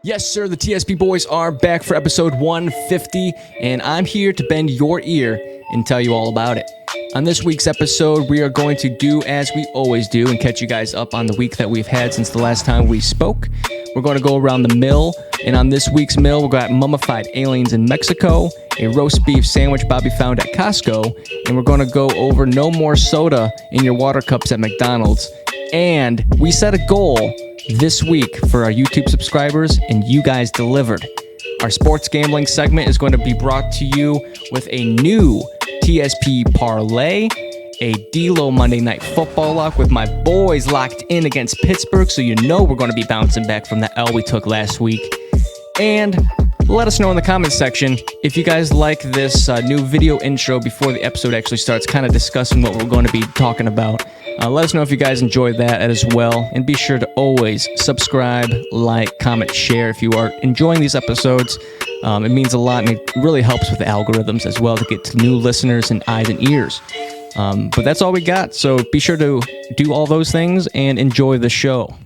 Yes, sir, the TSP boys are back for episode 150, and I'm here to bend your ear and tell you all about it. On this week's episode, we are going to do as we always do and catch you guys up on the week that we've had since the last time we spoke. We're going to go around the mill, and on this week's mill, we've got mummified aliens in Mexico, a roast beef sandwich Bobby found at Costco, and we're going to go over no more soda in your water cups at McDonald's. And we set a goal this week for our YouTube subscribers, and you guys delivered. Our sports gambling segment is going to be brought to you with a new TSP Parlay, a DLO Monday Night Football lock with my boys locked in against Pittsburgh, so you know we're going to be bouncing back from the L we took last week. And let us know in the comments section if you guys like this new video intro before the episode actually starts, kind of discussing what we're going to be talking about. Let us know if you guys enjoyed that as well. And be sure to always subscribe, like, comment, share if you are enjoying these episodes. It means a lot, and it really helps with the algorithms as well to get to new listeners and eyes and ears. But that's all we got. So be sure to do all those things and enjoy the show.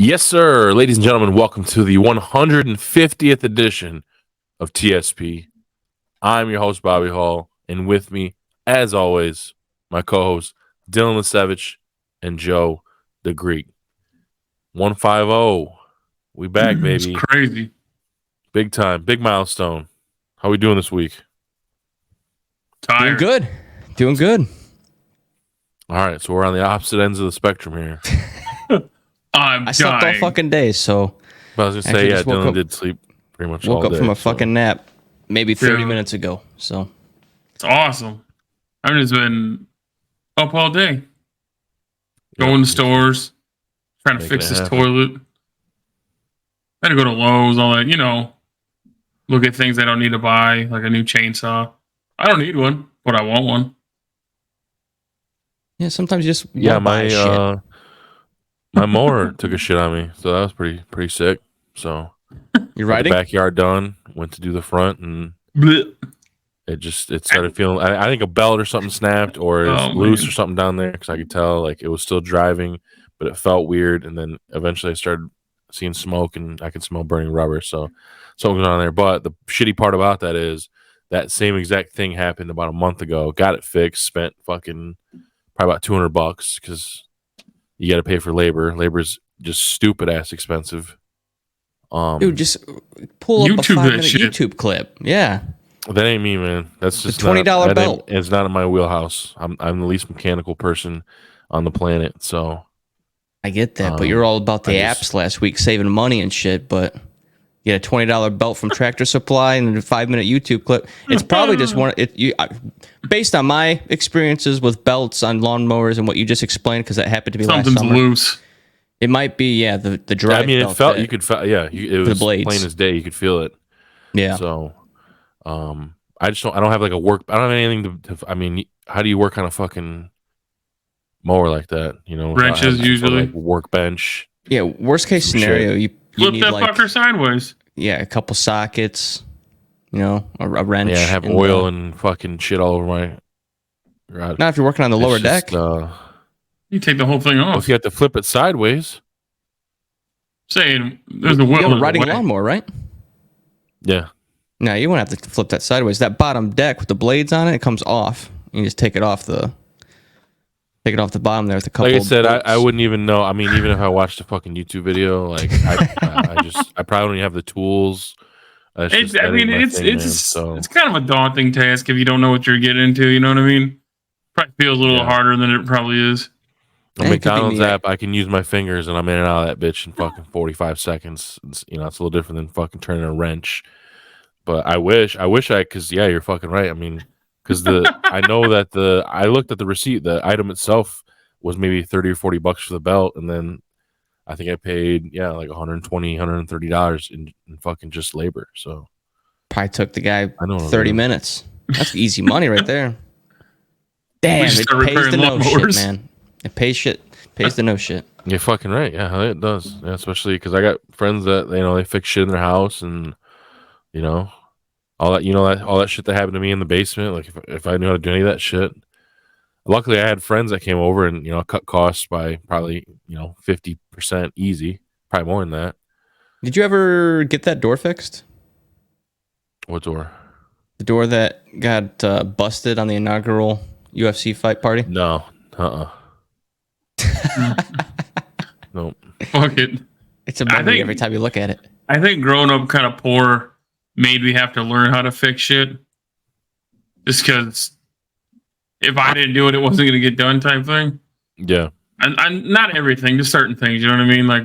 Yes, sir. Ladies and gentlemen, welcome to the 150th edition of TSP. I'm your host, Bobby Hall, and with me, as always, my co-hosts, Dylan Lesevich and Joe the Greek. 150. We back, baby. It's crazy. Big time. Big milestone. How we doing this week? Tired. Doing good. All right, so we're on the opposite ends of the spectrum here. I slept all fucking day, so But I was going to say, yeah, Dylan did sleep pretty much all day. woke up from a fucking nap maybe 30 minutes ago. So it's awesome. I've just been up all day. Going to stores, trying to fix this toilet. I had to go to Lowe's, all that, look at things I don't need to buy, like a new chainsaw. I don't need one, but I want one. yeah, sometimes you just want to buy shit. My mower took a shit on me, so that was pretty sick. So you're riding? The backyard done, went to do the front, and Blech. it started feeling. I think a belt or something snapped, or it was loose or something down there, because I could tell like it was still driving, but it felt weird. And then eventually I started seeing smoke, and I could smell burning rubber. So something was on there. But the shitty part about that is that same exact thing happened about a month ago. Got it fixed, spent fucking probably about $200 because you got to pay for labor. Labor's just stupid ass expensive. Dude, just pull up a 5-minute YouTube clip. Yeah. That ain't me, man. That's just $20 belt. It's not in my wheelhouse. I'm the least mechanical person on the planet. So I get that, but you're all about the apps last week, saving money and shit. But you get a $20 belt from Tractor Supply and a 5-minute YouTube clip. It's probably just based on my experiences with belts on lawnmowers and what you just explained, because that happened to be last summer. Something's loose. It might be, the drive. I mean, it felt, you could feel, it was blades. Plain as day. You could feel it. Yeah. So, I don't have like a work. I don't have anything to. I mean, how do you work on a fucking mower like that? Wrenches usually. Like workbench. Yeah. Worst case scenario, you flip need that fucker sideways. Yeah, a couple sockets. A wrench. Yeah, have oil and fucking shit all over my garage. Not if you're working on the lower deck. You take the whole thing off. Well, if you have to flip it sideways. Saying there's a wheel. You have a riding lawnmower, right? Yeah. No, you won't have to flip that sideways. That bottom deck with the blades on it, it comes off. You just take it off the bottom there with a couple. Like I said, bolts. I wouldn't even know. I mean, even if I watched a fucking YouTube video, like I probably don't have the tools. It's kind of a daunting task if you don't know what you're getting into. You know what I mean? Probably feels a little harder than it probably is. The McDonald's app, I can use my fingers and I'm in and out of that bitch in fucking 45 seconds. It's, you know, it's a little different than fucking turning a wrench. But I wish because yeah, you're fucking right. I mean, because I know that I looked at the receipt, the item itself was maybe $30 or $40 for the belt, and then I think I paid like $120, $130 in fucking just labor. So probably took the guy 30 minutes. That's easy money right there. Damn, it pays the no shit, man. It pays the no shit. You're fucking right. Yeah, it does. Yeah, especially because I got friends that they fix shit in their house, and all that shit that happened to me in the basement. Like if I knew how to do any of that shit. Luckily, I had friends that came over and cut costs by probably 50% easy, probably more than that. Did you ever get that door fixed? What door? The door that got busted on the inaugural UFC fight party? No. Nope. Fuck it. It's a memory every time you look at it. I think growing up kind of poor made me have to learn how to fix shit. Just because if I didn't do it, it wasn't going to get done type thing. Yeah. And not everything, just certain things. You know what I mean? Like,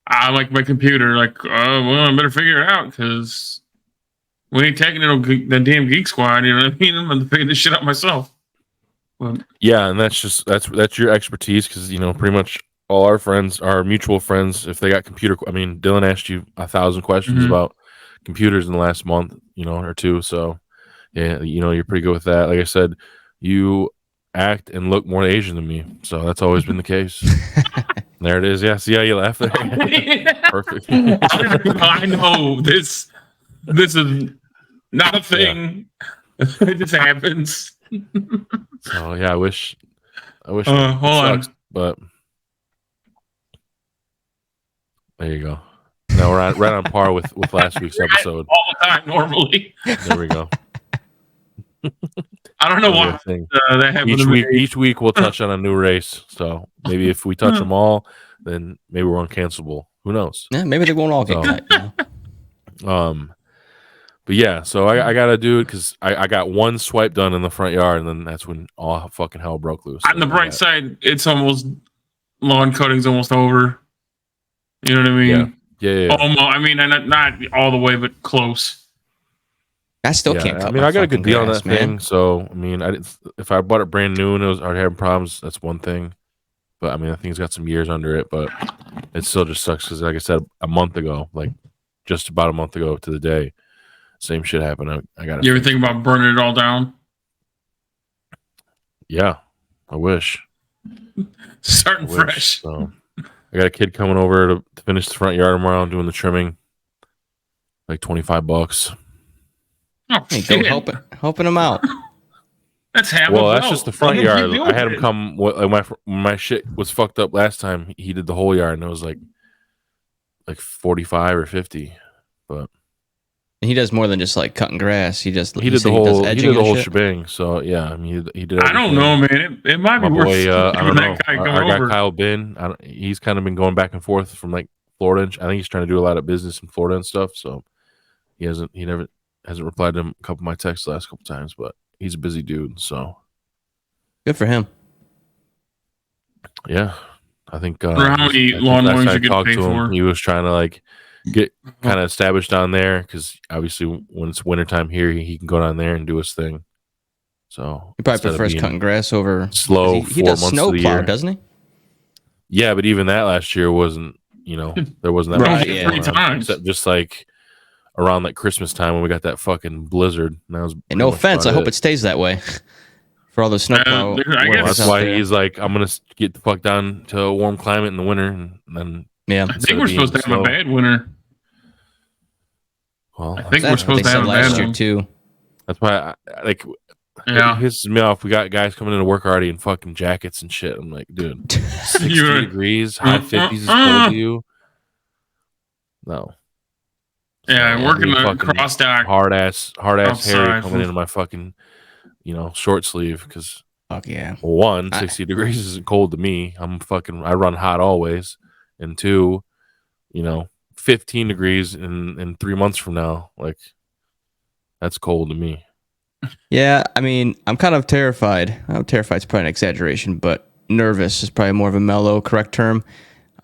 I like my computer. Like, well, I better figure it out because we ain't taking it the damn Geek Squad. You know what I mean? I'm going to figure this shit out myself. But, yeah, and that's your expertise because pretty much all our friends, our mutual friends, if they got computer, I mean, Dylan asked you 1,000 questions about computers in the last month, or two. So yeah, you're pretty good with that. Like I said, you act and look more Asian than me, so that's always been the case. There it is. Yeah, see how you laugh there? Perfect. I know this is not a thing. Yeah. It just happens. So yeah, I wish. Hold sucks, on, but there you go. Now we're right on par with last week's episode. All the time, normally. There we go. I don't know why that happened. Each week we'll touch on a new race. So maybe if we touch them all, then maybe we're uncancelable. Who knows? Yeah, maybe they won't all get cut. But yeah, so I gotta do it because I got one swipe done in the front yard, and then that's when all fucking hell broke loose. On the bright side, it's almost lawn cutting's almost over. You know what I mean? Yeah. Almost. I mean, not all the way, but close. I still can't cut. I mean, I got a good deal on that thing. So I mean, if I bought it brand new and I was already having problems, that's one thing. But I mean, I think it's got some years under it, but it still just sucks because, like I said, just about a month ago to the day, same shit happened. I got. You ever think about burning it all down? Yeah, I wish. Starting fresh. So, I got a kid coming over to finish the front yard tomorrow, doing the trimming. Like $25. Oh, hey, go helping him out. That's half. Well, that's just the front yard. I had him come. My shit was fucked up last time. He did the whole yard, and it was like 45 or 50. But he does more than just like cutting grass. He did the whole shebang. So yeah, I mean, he did. I don't know, man. It might be worth. I don't know. Our guy Kyle Bin. He's kind of been going back and forth from like Florida. I think he's trying to do a lot of business in Florida and stuff. So he never hasn't replied to a couple of my texts the last couple times, but he's a busy dude. So good for him. Yeah, I think. For how many lawnmowers you get paid for? He was trying to like get kind of established down there because obviously when it's wintertime here, he can go down there and do his thing. So he probably prefers cutting grass over slow. He does snowplow, doesn't he? Yeah, but even that last year wasn't. There wasn't that much. Yeah. 3 times. Except just like around like Christmas time when we got that fucking blizzard. And that was no offense. I hope it stays that way for all those snowplow. That's why he's like, I'm gonna get the fuck down to a warm climate in the winter, and then I think we're supposed to have a bad winter. Well, I think we're supposed to have a bad year too. That's why it pisses me off. We got guys coming into work already in fucking jackets and shit. I'm like, dude, 60 degrees, high 50s is cold to you. No. Yeah, working on cross dock, hard ass Harry coming into my fucking, short sleeve because fuck yeah. 1, 60 degrees isn't cold to me. I run hot always, and 2, 15 degrees in 3 months from now, like that's cold to me. Yeah, I mean, I'm kind of terrified. I'm terrified. It's probably an exaggeration, but nervous is probably more of a mellow, correct term,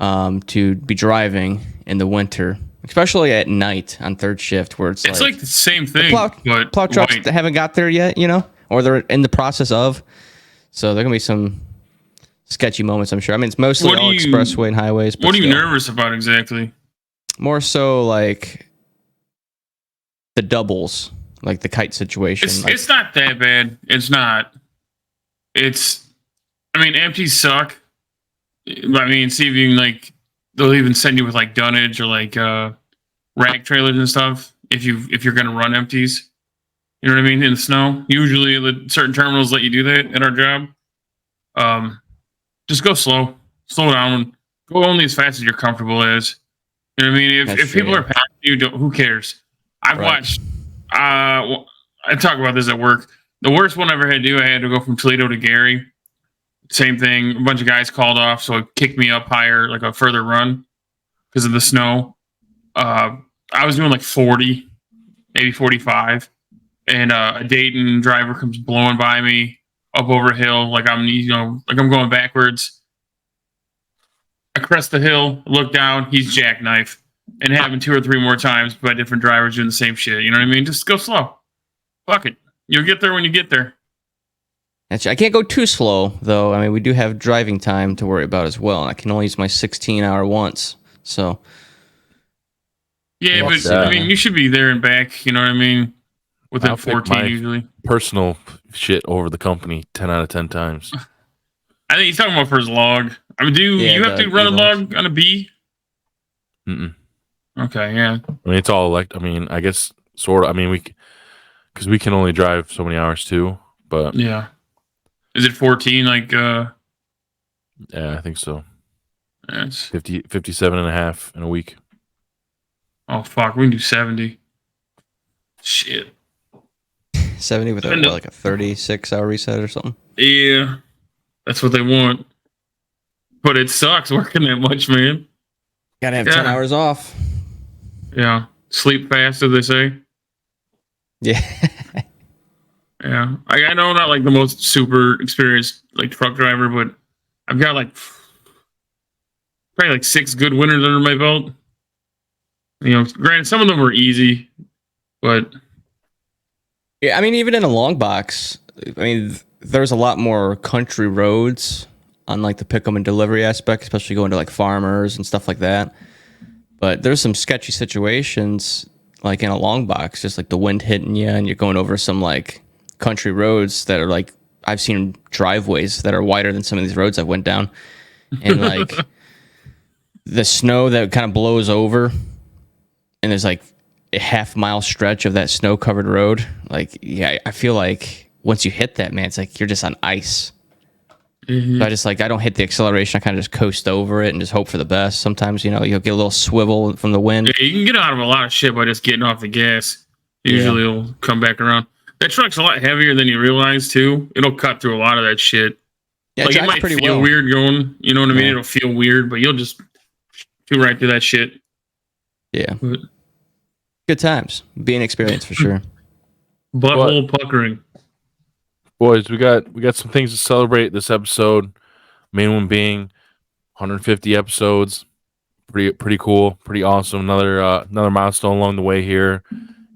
to be driving in the winter, especially at night on third shift, where it's like the same thing. Plow trucks haven't got there yet, or they're in the process of. So there are gonna be some sketchy moments, I'm sure. I mean, it's mostly all expressway and highways. But what are you nervous about exactly? More so like the doubles, like the kite situation. It's not that bad. It's not. I mean, empties suck. I mean, see if you can, they'll even send you with dunnage or rag trailers and stuff if you're gonna run empties. You know what I mean? In the snow. Usually the certain terminals let you do that at our job. Just go slow. Slow down. Go only as fast as you're comfortable as. You know what I mean? If people are passing you, who cares? I've watched I talk about this at work. The worst one I ever had to do, I had to go from Toledo to Gary. Same thing. A bunch of guys called off, so it kicked me up higher, a further run because of the snow. I was doing 40, maybe 45, and a Dayton driver comes blowing by me up over a hill, I'm going backwards. I crest the hill, look down, he's jackknife, and happened 2 or 3 more times by different drivers doing the same shit. You know what I mean? Just go slow. Fuck it. You'll get there when you get there. I can't go too slow, though. I mean, we do have driving time to worry about as well. I can only use my 16-hour once, so. Yeah, but I mean, you should be there and back. You know what I mean? Within 14 usually. Personal shit over the company 10 out of 10 times. I think he's talking about for his log. I mean, you have to run a log on a B? Mm-mm. Okay, yeah. I mean, it's all I mean, I guess sort of. I mean, because we can only drive so many hours too. But yeah. Is it 14? Yeah, I think so. That's 57 and a half in a week. Oh, fuck. We can do 70. Shit. 70 with a 36-hour reset or something? Yeah. That's what they want. But it sucks working that much, man. Gotta have 10 hours off. Yeah. Sleep fast, as they say. Yeah. Yeah. I know I'm not the most super experienced truck driver, but I've got probably 6 good winters under my belt. Granted, some of them were easy, but yeah, I mean, even in a long box, I mean, there's a lot more country roads on the pick 'em and delivery aspect, especially going to farmers and stuff like that. But there's some sketchy situations in a long box, just the wind hitting you and you're going over some country roads that are I've seen driveways that are wider than some of these roads I went down, and the snow that kind of blows over, and there's a half-mile stretch of that snow-covered road. I feel once you hit that, man, it's you're just on ice. Mm-hmm. So I just I don't hit the acceleration. I kind of just coast over it and just hope for the best. Sometimes you'll get a little swivel from the wind. Yeah, you can get out of a lot of shit by just getting off the gas. Usually it'll come back around. That truck's a lot heavier than you realize too. It'll cut through a lot of that shit. Yeah, it might feel weird going. You know what I mean? It'll feel weird, but you'll just chew right through that shit. Yeah. But good times. Be an experience for sure. Butthole puckering. Boys, we got some things to celebrate this episode. Main one being 150 episodes. Pretty cool, pretty awesome. Another milestone along the way here.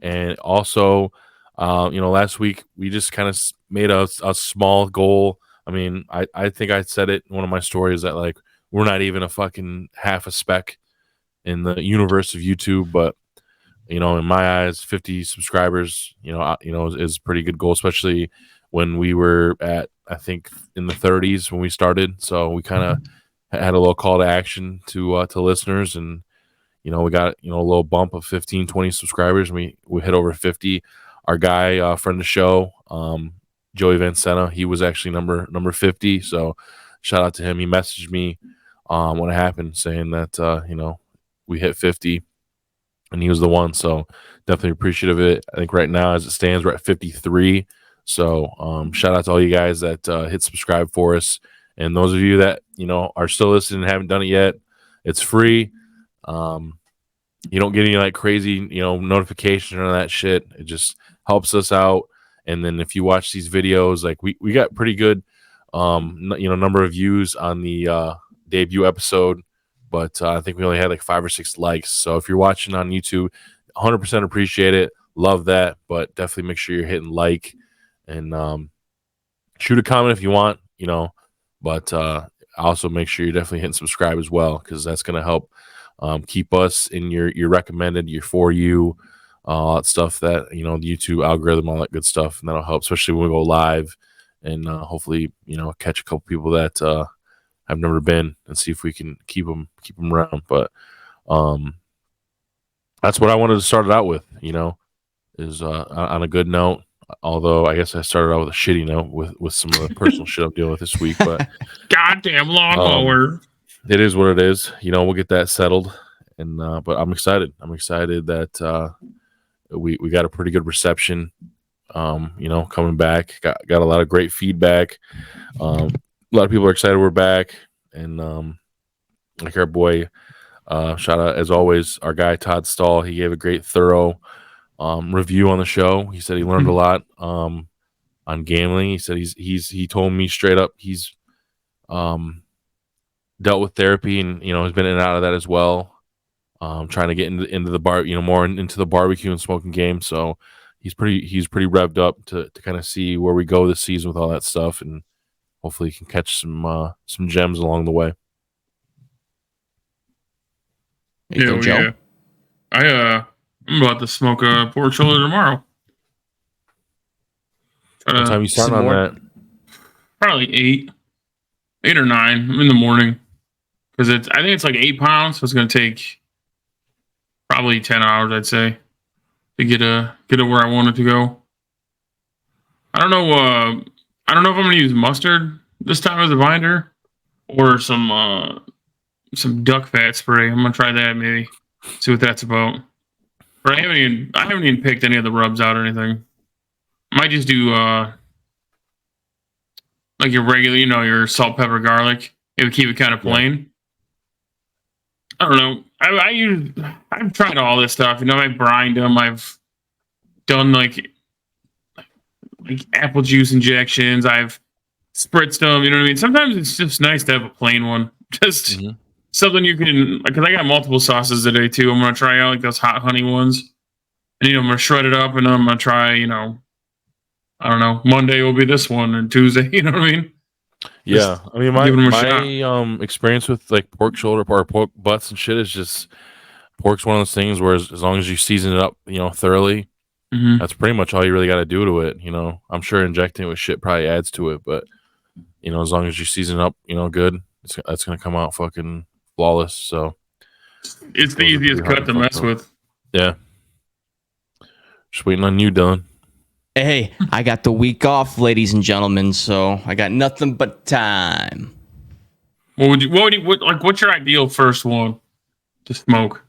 And also, last week we just kind of made a small goal. I mean, I think I said it in one of my stories that we're not even a fucking half a speck in the universe of YouTube, but in my eyes, 50 subscribers, is a pretty good goal, especially when we were at, I think, in the 30s when we started. So we kind of had a little call to action to listeners, and we got a little bump of 15, 20 subscribers, and we hit over 50. Our guy, friend of the show, Joey Vancena, he was actually number 50. So shout out to him. He messaged me when it happened, saying that we hit 50. And he was the one, so definitely appreciative of it. I think right now, as it stands, we're at 53. So shout out to all you guys that hit subscribe for us, and those of you that are still listening and haven't done it yet, it's free. You don't get any crazy notification or that shit. It just helps us out. And then if you watch these videos, we got pretty good number of views on the debut episode, but I think we only had like 5 or 6 likes. So if you're watching on YouTube, 100% appreciate it. Love that, but definitely make sure you're hitting like and shoot a comment if you want, but also make sure you're definitely hitting subscribe as well, because that's going to help keep us in your recommended, your For You, all that stuff that, the YouTube algorithm, all that good stuff. And that'll help, especially when we go live, and hopefully, catch a couple people that have never been, and see if we can keep them around. But that's what I wanted to start it out with, is on a good note. Although I guess I started out with a shitty note with some of the personal shit I'm dealing with this week. But goddamn lawnmower. It is what it is. We'll get that settled. And but I'm excited. I'm excited that we got a pretty good reception. Coming back. Got a lot of great feedback. A lot of people are excited we're back. And like our boy, shout out as always, our guy Todd Stahl. He gave a great thorough review on the show. He said he learned a lot on gambling. He said he told me straight up he's dealt with therapy, and has been in and out of that as well. Trying to get into the bar, more into the barbecue and smoking game. So he's pretty revved up to kind of see where we go this season with all that stuff, and hopefully he can catch some gems along the way. Yeah. I'm about to smoke a pork shoulder tomorrow. What time you starting on that? Probably 8 or 9 in the morning, because I think it's like 8 pounds, so it's gonna take probably 10 hours, I'd say, to get it where I want it to go. I don't know if I'm gonna use mustard this time as a binder, or some duck fat spray. I'm gonna try that, maybe see what that's about. But I haven't even picked any of the rubs out or anything. Might just do like your regular, your salt, pepper, garlic. It would keep it kind of plain. Yeah. I don't know. I've tried all this stuff. I've brined them. I've done like apple juice injections. I've spritzed them. You know what I mean? Sometimes it's just nice to have a plain one. Just something you can, because I got multiple sauces today too. I'm gonna try out like those hot honey ones, and I'm gonna shred it up, and I'm gonna try, I don't know, Monday will be this one, and Tuesday, you know what I mean? Yeah, I mean my experience with like pork shoulder or pork butts and shit is just, pork's one of those things where as long as you season it up, thoroughly, that's pretty much all you really got to do to it. I'm sure injecting it with shit probably adds to it, but as long as you season it up, good, that's gonna come out fucking flawless. So it's the easiest cut to mess with. Yeah, just waiting on you, Dylan. Hey, I got the week off, ladies and gentlemen, so I got nothing but time. What's your ideal first one to smoke?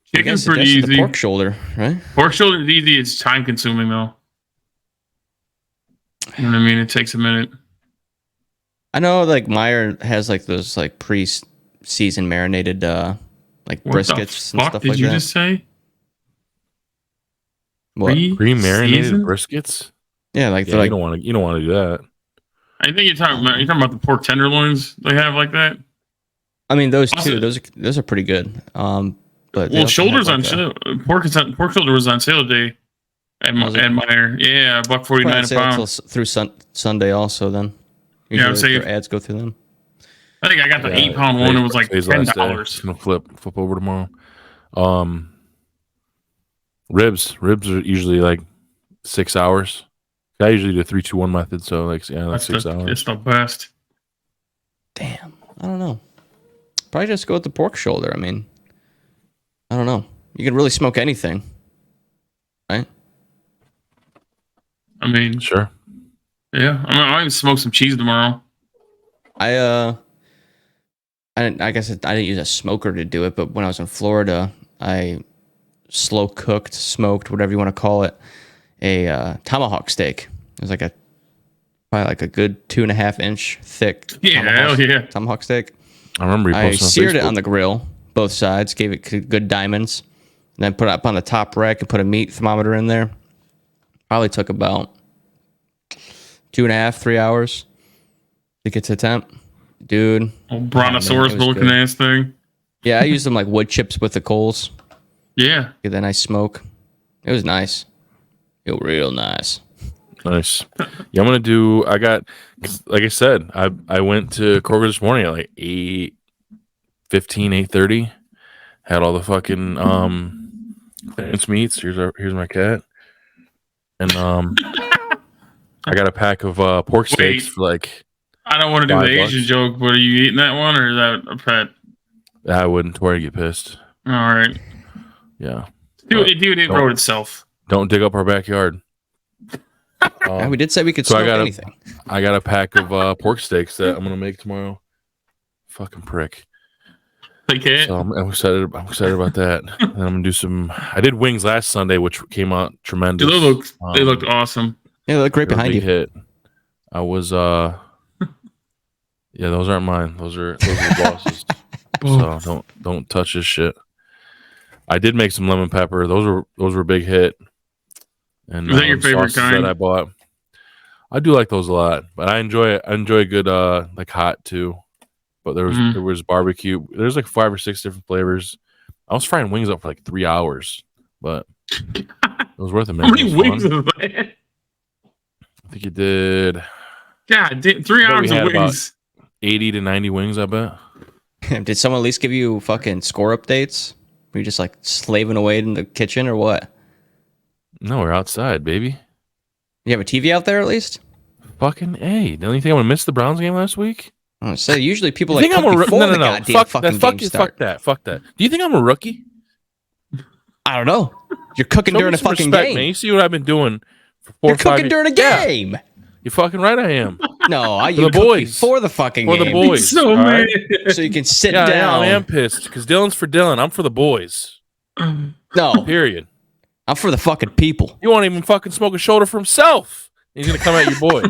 Chicken's pretty easy. The pork shoulder, right? Pork shoulder is easy. It's time consuming though. You know what I mean? It takes a minute. I know, like Meyer has like those like pre-season marinated like briskets and stuff like that. What did you just say? What? Pre-marinated briskets? Yeah, like you don't want to do that. I think you're talking about the pork tenderloins they have like that. I mean, those two, those are pretty good. But shoulders on sale. Pork shoulder was on sale today at Meyer. Yeah, $1.49 a pound through Sunday also. Then usually their ads go through them. I think I got the 8-pound one. It was like $10. Gonna flip over tomorrow. Ribs are usually like 6 hours. I usually do the 3-2-1 method, so like 6 hours. It's the best. Damn, I don't know. Probably just go with the pork shoulder. I mean, I don't know. You can really smoke anything, right? I mean, sure. Yeah, I'll even smoke some cheese tomorrow. I guess I didn't use a smoker to do it, but when I was in Florida, I slow cooked, smoked, whatever you want to call it, a tomahawk steak. It was like probably like a good 2.5 inch thick tomahawk steak. I remember you posted I seared it on the grill, both sides, gave it good diamonds, and then put it up on the top rack and put a meat thermometer in there. Probably took about 2.5-3 hours. Think it's a temp, dude. Old brontosaurus looking ass thing. Yeah, I used them like wood chips with the coals. Yeah. Get that nice smoke. It was nice. It was real nice. Nice. Yeah, I'm gonna do. I got, like I said, I went to Kroger this morning at like 8:15, 8:30. Had all the fucking fancy meats. Here's my cat, and I got a pack of pork steaks for like. I don't want to do the Asian joke, but are you eating that one or is that a pet? I wouldn't. Tori get pissed. All right. Yeah. Dude, it wrote itself. Don't dig up our backyard. Yeah, we did say we could smoke anything. I got a pack of pork steaks that I'm gonna make tomorrow. Fucking prick. Okay. So I'm excited about that. And I'm gonna do some. I did wings last Sunday, which came out tremendous. Dude, they looked awesome. Yeah, they look great behind you. Hit. I was yeah, those aren't mine. Those are the bosses. So don't touch this shit. I did make some lemon pepper. Those were a big hit. And is that your favorite kind that I bought? I do like those a lot, but I enjoy good like hot too. But there was barbecue. There's like 5 or 6 different flavors. I was frying wings up for like 3 hours, but it was worth it. How many wings is that? I think you did. God, 3 hours of wings. 80 to 90 wings, I bet. Did someone at least give you fucking score updates? Were you just like slaving away in the kitchen or what? No, we're outside, baby. You have a TV out there at least? Fucking A. Don't you think I'm gonna miss the Browns game last week? So usually people like cook before the goddamn fucking game start. Fuck that. Do you think I'm a rookie? I don't know. You're cooking during a fucking game. Man. You see what I've been doing for 4 You're cooking during a game. Yeah. You're fucking right. I am. No, you cook before the fucking game. For the boys. So mad. So you can sit down. Yeah, I am pissed because Dylan's for Dylan. I'm for the boys. No. Period. I'm for the fucking people. He won't even fucking smoke a shoulder for himself. He's gonna come at your boy.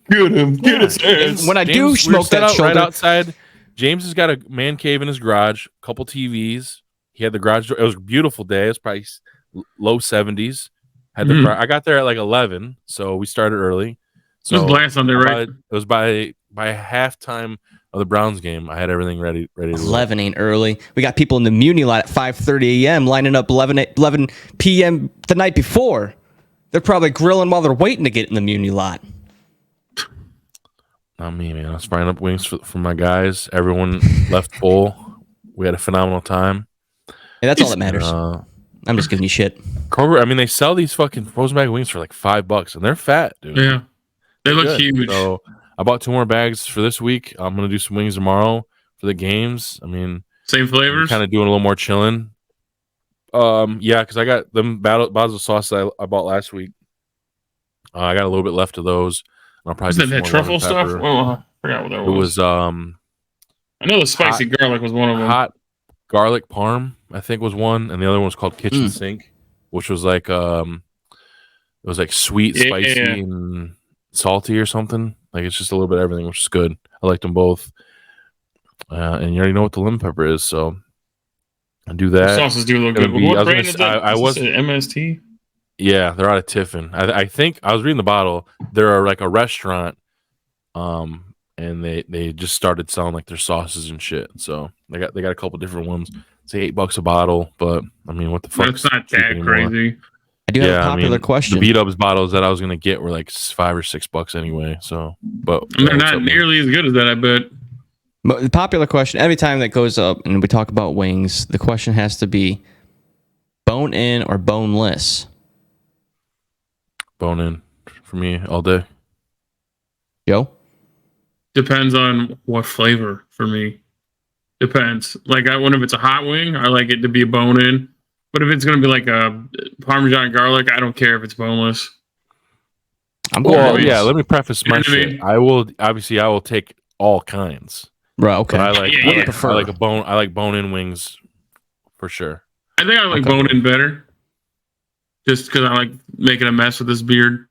Get him. Get his ass. When I do smoke that shoulder right outside, James has got a man cave in his garage, a couple TVs. He had the garage door. It was a beautiful day. It was probably low 70s. I got there at like 11, so we started early. So it was last Sunday, right? It was by halftime of the Browns game. I had everything ready to 11 ain't early. We got people in the Muni lot at 5:30 a.m. lining up 11 p.m. the night before. They're probably grilling while they're waiting to get in the Muni lot. Not me, man. I was frying up wings for my guys. Everyone left full. We had a phenomenal time. Hey, that's all that matters. I'm just giving you shit. Kroger, I mean, they sell these fucking frozen bag wings for like $5, and they're fat, dude. Yeah, they look huge. So I bought 2 more bags for this week. I'm gonna do some wings tomorrow for the games. I mean, same flavors. Kind of doing a little more chilling. Yeah, because I got them basil sauce that I bought last week. I got a little bit left of those. I'll probably that truffle stuff? Oh, I forgot what that was. It was I know the spicy garlic was one of them. Hot garlic parm, I think, was one, and the other one was called Kitchen Sink, which was like it was like sweet, spicy, and salty or something. Like it's just a little bit of everything, which is good. I liked them both. And you already know what the lemon pepper is, so I do that. The sauces do look good. What brand is that? I was MST. Yeah, they're out of Tiffin. I think I was reading the bottle. They're like a restaurant, and they just started selling like their sauces and shit. So they got a couple different ones. It's like $8 a bottle, but I mean, what the fuck? It's not that crazy. I do have a popular question. The beat-ups bottles that I was gonna get were like $5 or $6 anyway. So, but they're not nearly as good as that, I bet. But the popular question every time that goes up, and we talk about wings, the question has to be bone in or boneless. Bone in for me all day. Yo? Depends on what flavor for me. Depends. Like if it's a hot wing, I like it to be a bone in. But if it's gonna be like a Parmesan garlic, I don't care if it's boneless. Yeah. Let me preface my shit. I will take all kinds. Right. Okay. But I like bone in wings for sure. I think I like bone in better. Just because I like making a mess with this beard.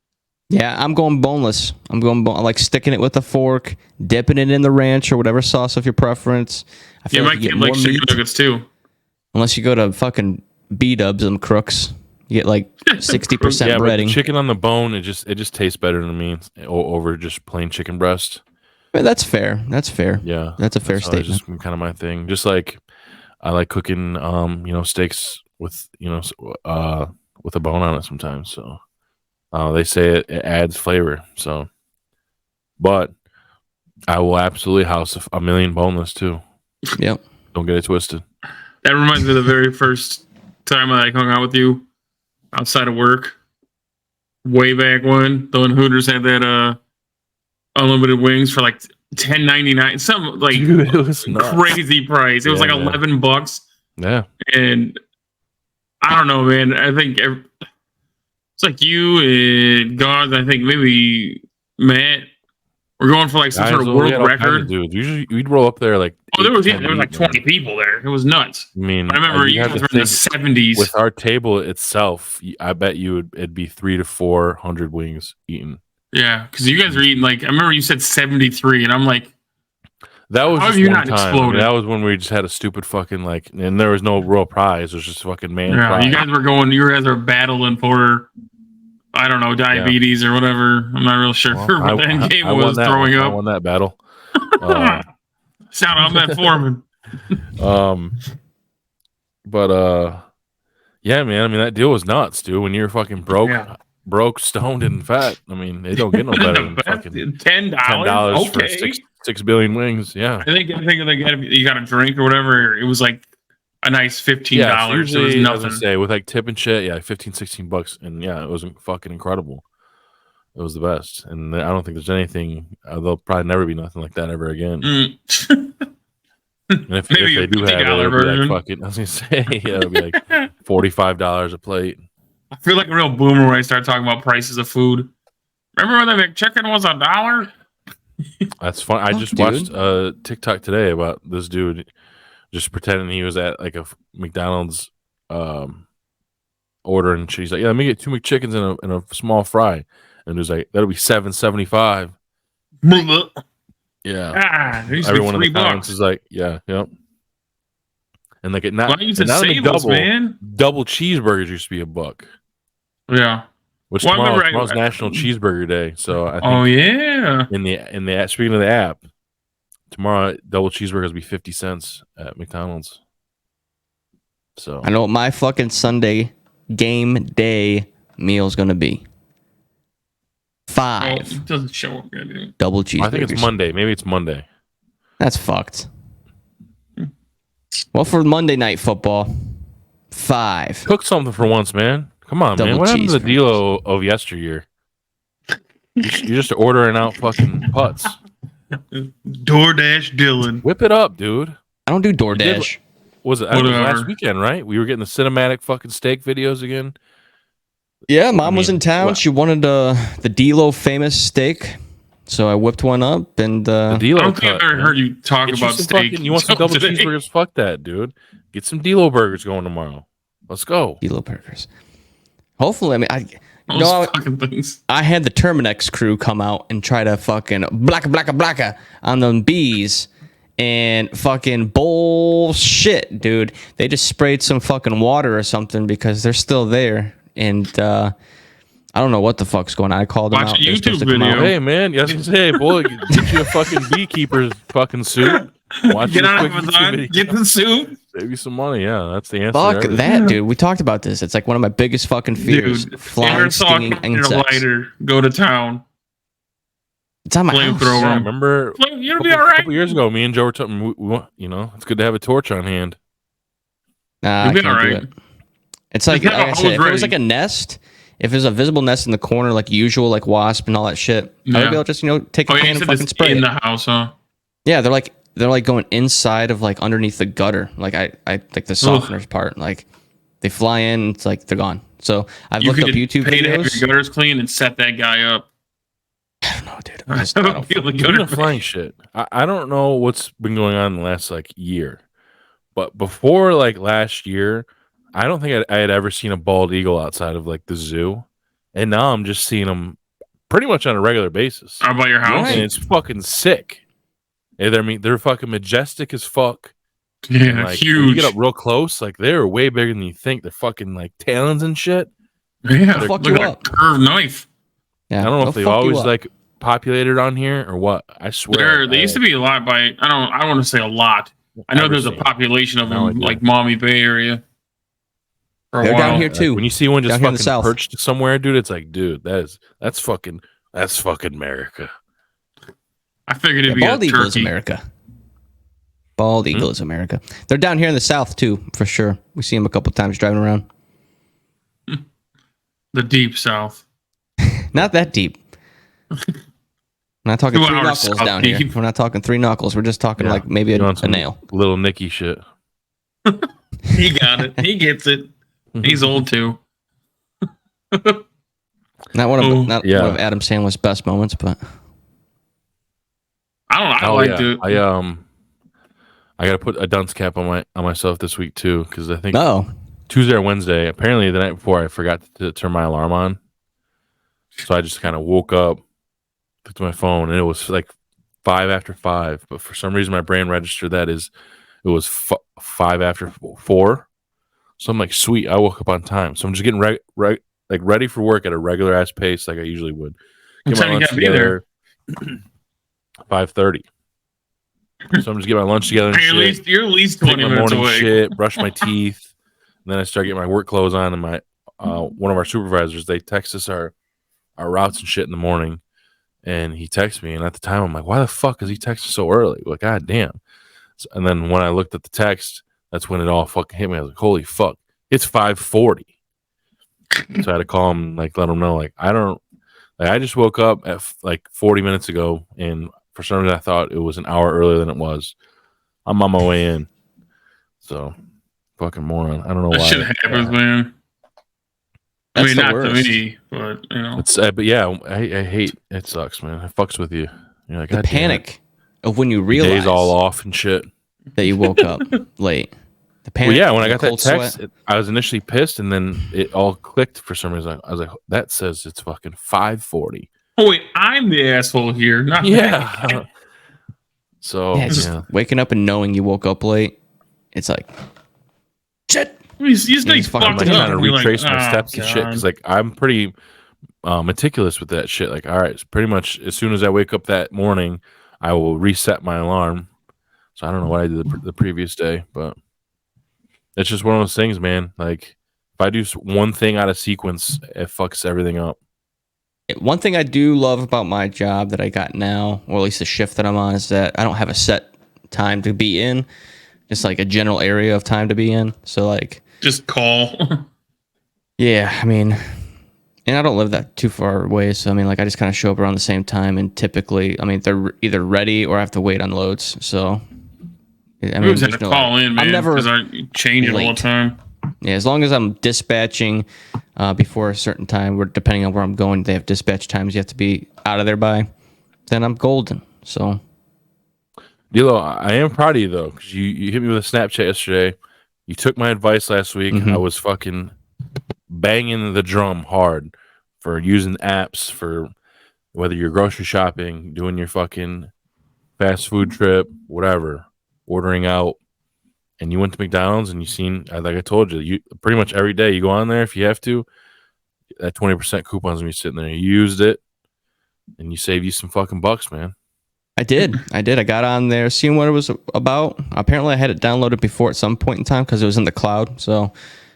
Yeah, I'm going boneless. I like sticking it with a fork, dipping it in the ranch or whatever sauce of your preference. I feel my kid likes chicken nuggets too. Unless you go to fucking B-dubs and crooks. You get like 60% Yeah, but the breading. chicken on the bone, it just tastes better to me over just plain chicken breast. But that's fair. That's fair. Yeah, That's a fair statement. Just kind of my thing. Just like I like cooking, steaks with with a bone on it sometimes. So they say it adds flavor. So, but I will absolutely house a million boneless too. Yep. Don't get it twisted. That reminds me of the very first time I hung out with you outside of work. Way back when Hooters had that unlimited wings for like $10.99, something like Dude, it was crazy price. It was like $11. Yeah. And I don't know, man. I think it's like you and God. I think maybe Matt. We're going for like some sort of world record. Dude, usually we'd roll up there like. Oh, there was like 20 people there. It was nuts. I mean, but I remember you guys were in the 70s. With our table itself, I bet it'd be 300 to 400 wings eaten. Yeah, because you guys were eating like I remember you said 73, and I'm like, that was just one time. Exploded? That was when we just had a stupid fucking and there was no real prize. It was just fucking man. Yeah, prize. you guys were battling for. I don't know, diabetes or whatever. I'm not real sure what the end game was. Throwing up. I won that battle. Shout out Matt Foreman. But yeah, man. I mean, that deal was nuts, dude. When you're fucking broke, stoned, and fat. I mean, they don't get no better than fucking $10 for 6 billion wings. Yeah, I think you got a drink or whatever. It was like a nice $15. Yeah, it was nothing. Say with like tip and shit, $15-$16, and yeah, it was fucking incredible. It was the best, and I don't think there's anything. There'll probably never be nothing like that ever again. And if they do have it, it'll be like fucking. I was gonna say, it'll be like $45 a plate. I feel like a real boomer when I start talking about prices of food. Remember when the McChicken was $1? That's fun. I just watched a TikTok today about this dude just pretending he was at like a McDonald's ordering. She's like, "Yeah, let me get 2 McChickens and a small fry," and it was like, "That'll be $7.75." Yeah, everyone in the comments is like, "Yeah, yep." And like double cheeseburgers used to be $1. Yeah. Which tomorrow's National Cheeseburger Day, so I think in the speaking of the app, tomorrow double cheeseburgers will be 50 cents at McDonald's. So I know what my fucking Sunday game day meal is gonna be. 5. It doesn't show up good. Double cheeseburgers. I think it's Monday. Maybe it's Monday. That's fucked. Well, for Monday Night Football, 5. Cook something for once, man. Come on, man. What happened to the DLO of yesteryear? You're just ordering out fucking putts. DoorDash Dylan. Whip it up, dude. I don't do DoorDash. Was it last weekend, right? We were getting the cinematic fucking steak videos again. Yeah, Mom was in town. She wanted the DLO famous steak. So I whipped one up and the DLO I don't think I've ever heard you talk about steak. You want some double cheeseburgers? Fuck that, dude. Get some DLO burgers going tomorrow. Let's go. DLO burgers. Hopefully, I mean, I had the Terminex crew come out and try to fucking blacka on them bees and fucking bullshit, dude. They just sprayed some fucking water or something because they're still there. And I don't know what the fuck's going on. I called them out. Watch a YouTube video. Hey, man. You have to say, boy, get you a fucking beekeeper's fucking suit. Watch get on Amazon. Get the suit. Save you some money. Yeah, that's the answer. Fuck that, dude. We talked about this. It's like one of my biggest fucking fears. Dude, flying, stinging insects. Lighter, go to town. It's on my house. Yeah, remember you'll be all right. A couple years ago, me and Joe were talking, it's good to have a torch on hand. Nah, I can't do it. It's like I said, if it was like a nest, if there's a visible nest in the corner, like usual, like wasp and all that shit, I would be able to just, take a can and fucking spray in the house, huh? Yeah, they're like going inside of like underneath the gutter. Like I like the softeners part. Like they fly in, it's like they're gone. So I've looked up YouTube videos. To have your gutters clean and set that guy up. I don't know, dude. I don't feel the flying shit. I don't know what's been going on in the last like year, but before like last year, I don't think I had ever seen a bald eagle outside of like the zoo, and now I'm just seeing them pretty much on a regular basis. How about your house? And it's fucking sick. They're fucking majestic as fuck. Yeah, like, huge. You get up real close, like they're way bigger than you think. They're fucking like talons and shit. Yeah, They'll fuck look you at up. that curved knife. Yeah, I don't know they'll if they've fuck you always up. like populated on here or what. I swear. They used to be a lot by. I don't want to say a lot. I know there's a population of No them, idea. like Maumee Bay area. For a They're down while. here too. When you see one just Down here in the fucking South. perched somewhere, dude, it's like, dude, that's fucking America. I figured it'd be Bald a eagle is turkey. America. Bald eagle is America. They're down here in the South too, for sure. We see them a couple times driving around. The deep South. Not that deep. We're not talking 2 three hours knuckles south down deep. here. We're not talking three knuckles. We're just talking like maybe You a want some nail. Little Nicky shit. He got it. He gets it. He's old too. Not one Oh, of yeah. Adam Sandler's best moments, but I don't know. I Oh liked yeah, it. I got to put a dunce cap on myself this week too, because I think no. Tuesday or Wednesday. Apparently, the night before, I forgot to turn my alarm on, so I just kind of woke up, looked at my phone, and it was like 5 after 5. But for some reason, my brain registered that it was 5 after 4. So I'm like, sweet, I woke up on time. So I'm just getting ready for work at a regular ass pace, like I usually would. What time you gotta be there? 5:30. So I'm just getting my lunch together and shit. You're at least Take 20 my minutes morning away. shit, brush my teeth, and then I start getting my work clothes on. And my one of our supervisors, they text us our routes and shit in the morning, and he texts me. And at the time, I'm like, why the fuck is he texting so early? Like, god damn. And then when I looked at the text, that's when it all fucking hit me. I was like, holy fuck, it's 5:40. So I had to call him, like, let him know, like, I just woke up at like 40 minutes ago, and for some reason I thought it was an hour earlier than it was. I'm on my way in. So, fucking moron. I don't know That why. shit happens, man. I That's mean, the not worst. to me, but you know. It's but yeah, I hate it. Sucks, man. It fucks with you. You're like, The God damn it. panic of when you Your realize day's all off and shit. that you woke up late. The panic. Well, yeah, when I the got that cold text, sweat. I was initially pissed, and then it all clicked for some reason. I was like, that says it's fucking 5:40. Oh wait, I'm the asshole here, not that. Yeah. So Yeah, just waking up and knowing you woke up late. It's like, shit. You just Yeah, like fucking I'm like fucked trying up. to You're like, retrace my "Oh, steps and shit, God." because like I'm pretty meticulous with that shit. Like, all right, it's pretty much as soon as I wake up that morning, I will reset my alarm. So I don't know what I did the previous day, but it's just one of those things, man. Like if I do one thing out of sequence, it fucks everything up. One thing I do love about my job that I got now, or at least the shift that I'm on, is that I don't have a set time to be in. Just like a general area of time to be in. So like, Just call. yeah, I mean, and I don't live that too far away. So I mean, like I just kind of show up around the same time, and typically, I mean, they're either ready or I have to wait on loads. So I We mean, always had to there's call in, man. I'm never because I change it all the late. time. Yeah, as long as I'm dispatching before a certain time, where depending on where I'm going, they have dispatch times you have to be out of there by. Then I'm golden. So, DLO, I am proud of you though, because you hit me with a Snapchat yesterday. You took my advice last week. Mhm. I was fucking banging the drum hard for using apps for whether you're grocery shopping, doing your fucking fast food trip, whatever, ordering out. And you went to McDonald's and you seen, like I told you pretty much every day you go on there if you have to. That 20% coupons when you're sitting there, you used it, and you save you some fucking bucks, man. I did. I got on there, seeing what it was about. Apparently, I had it downloaded before at some point in time because it was in the cloud. So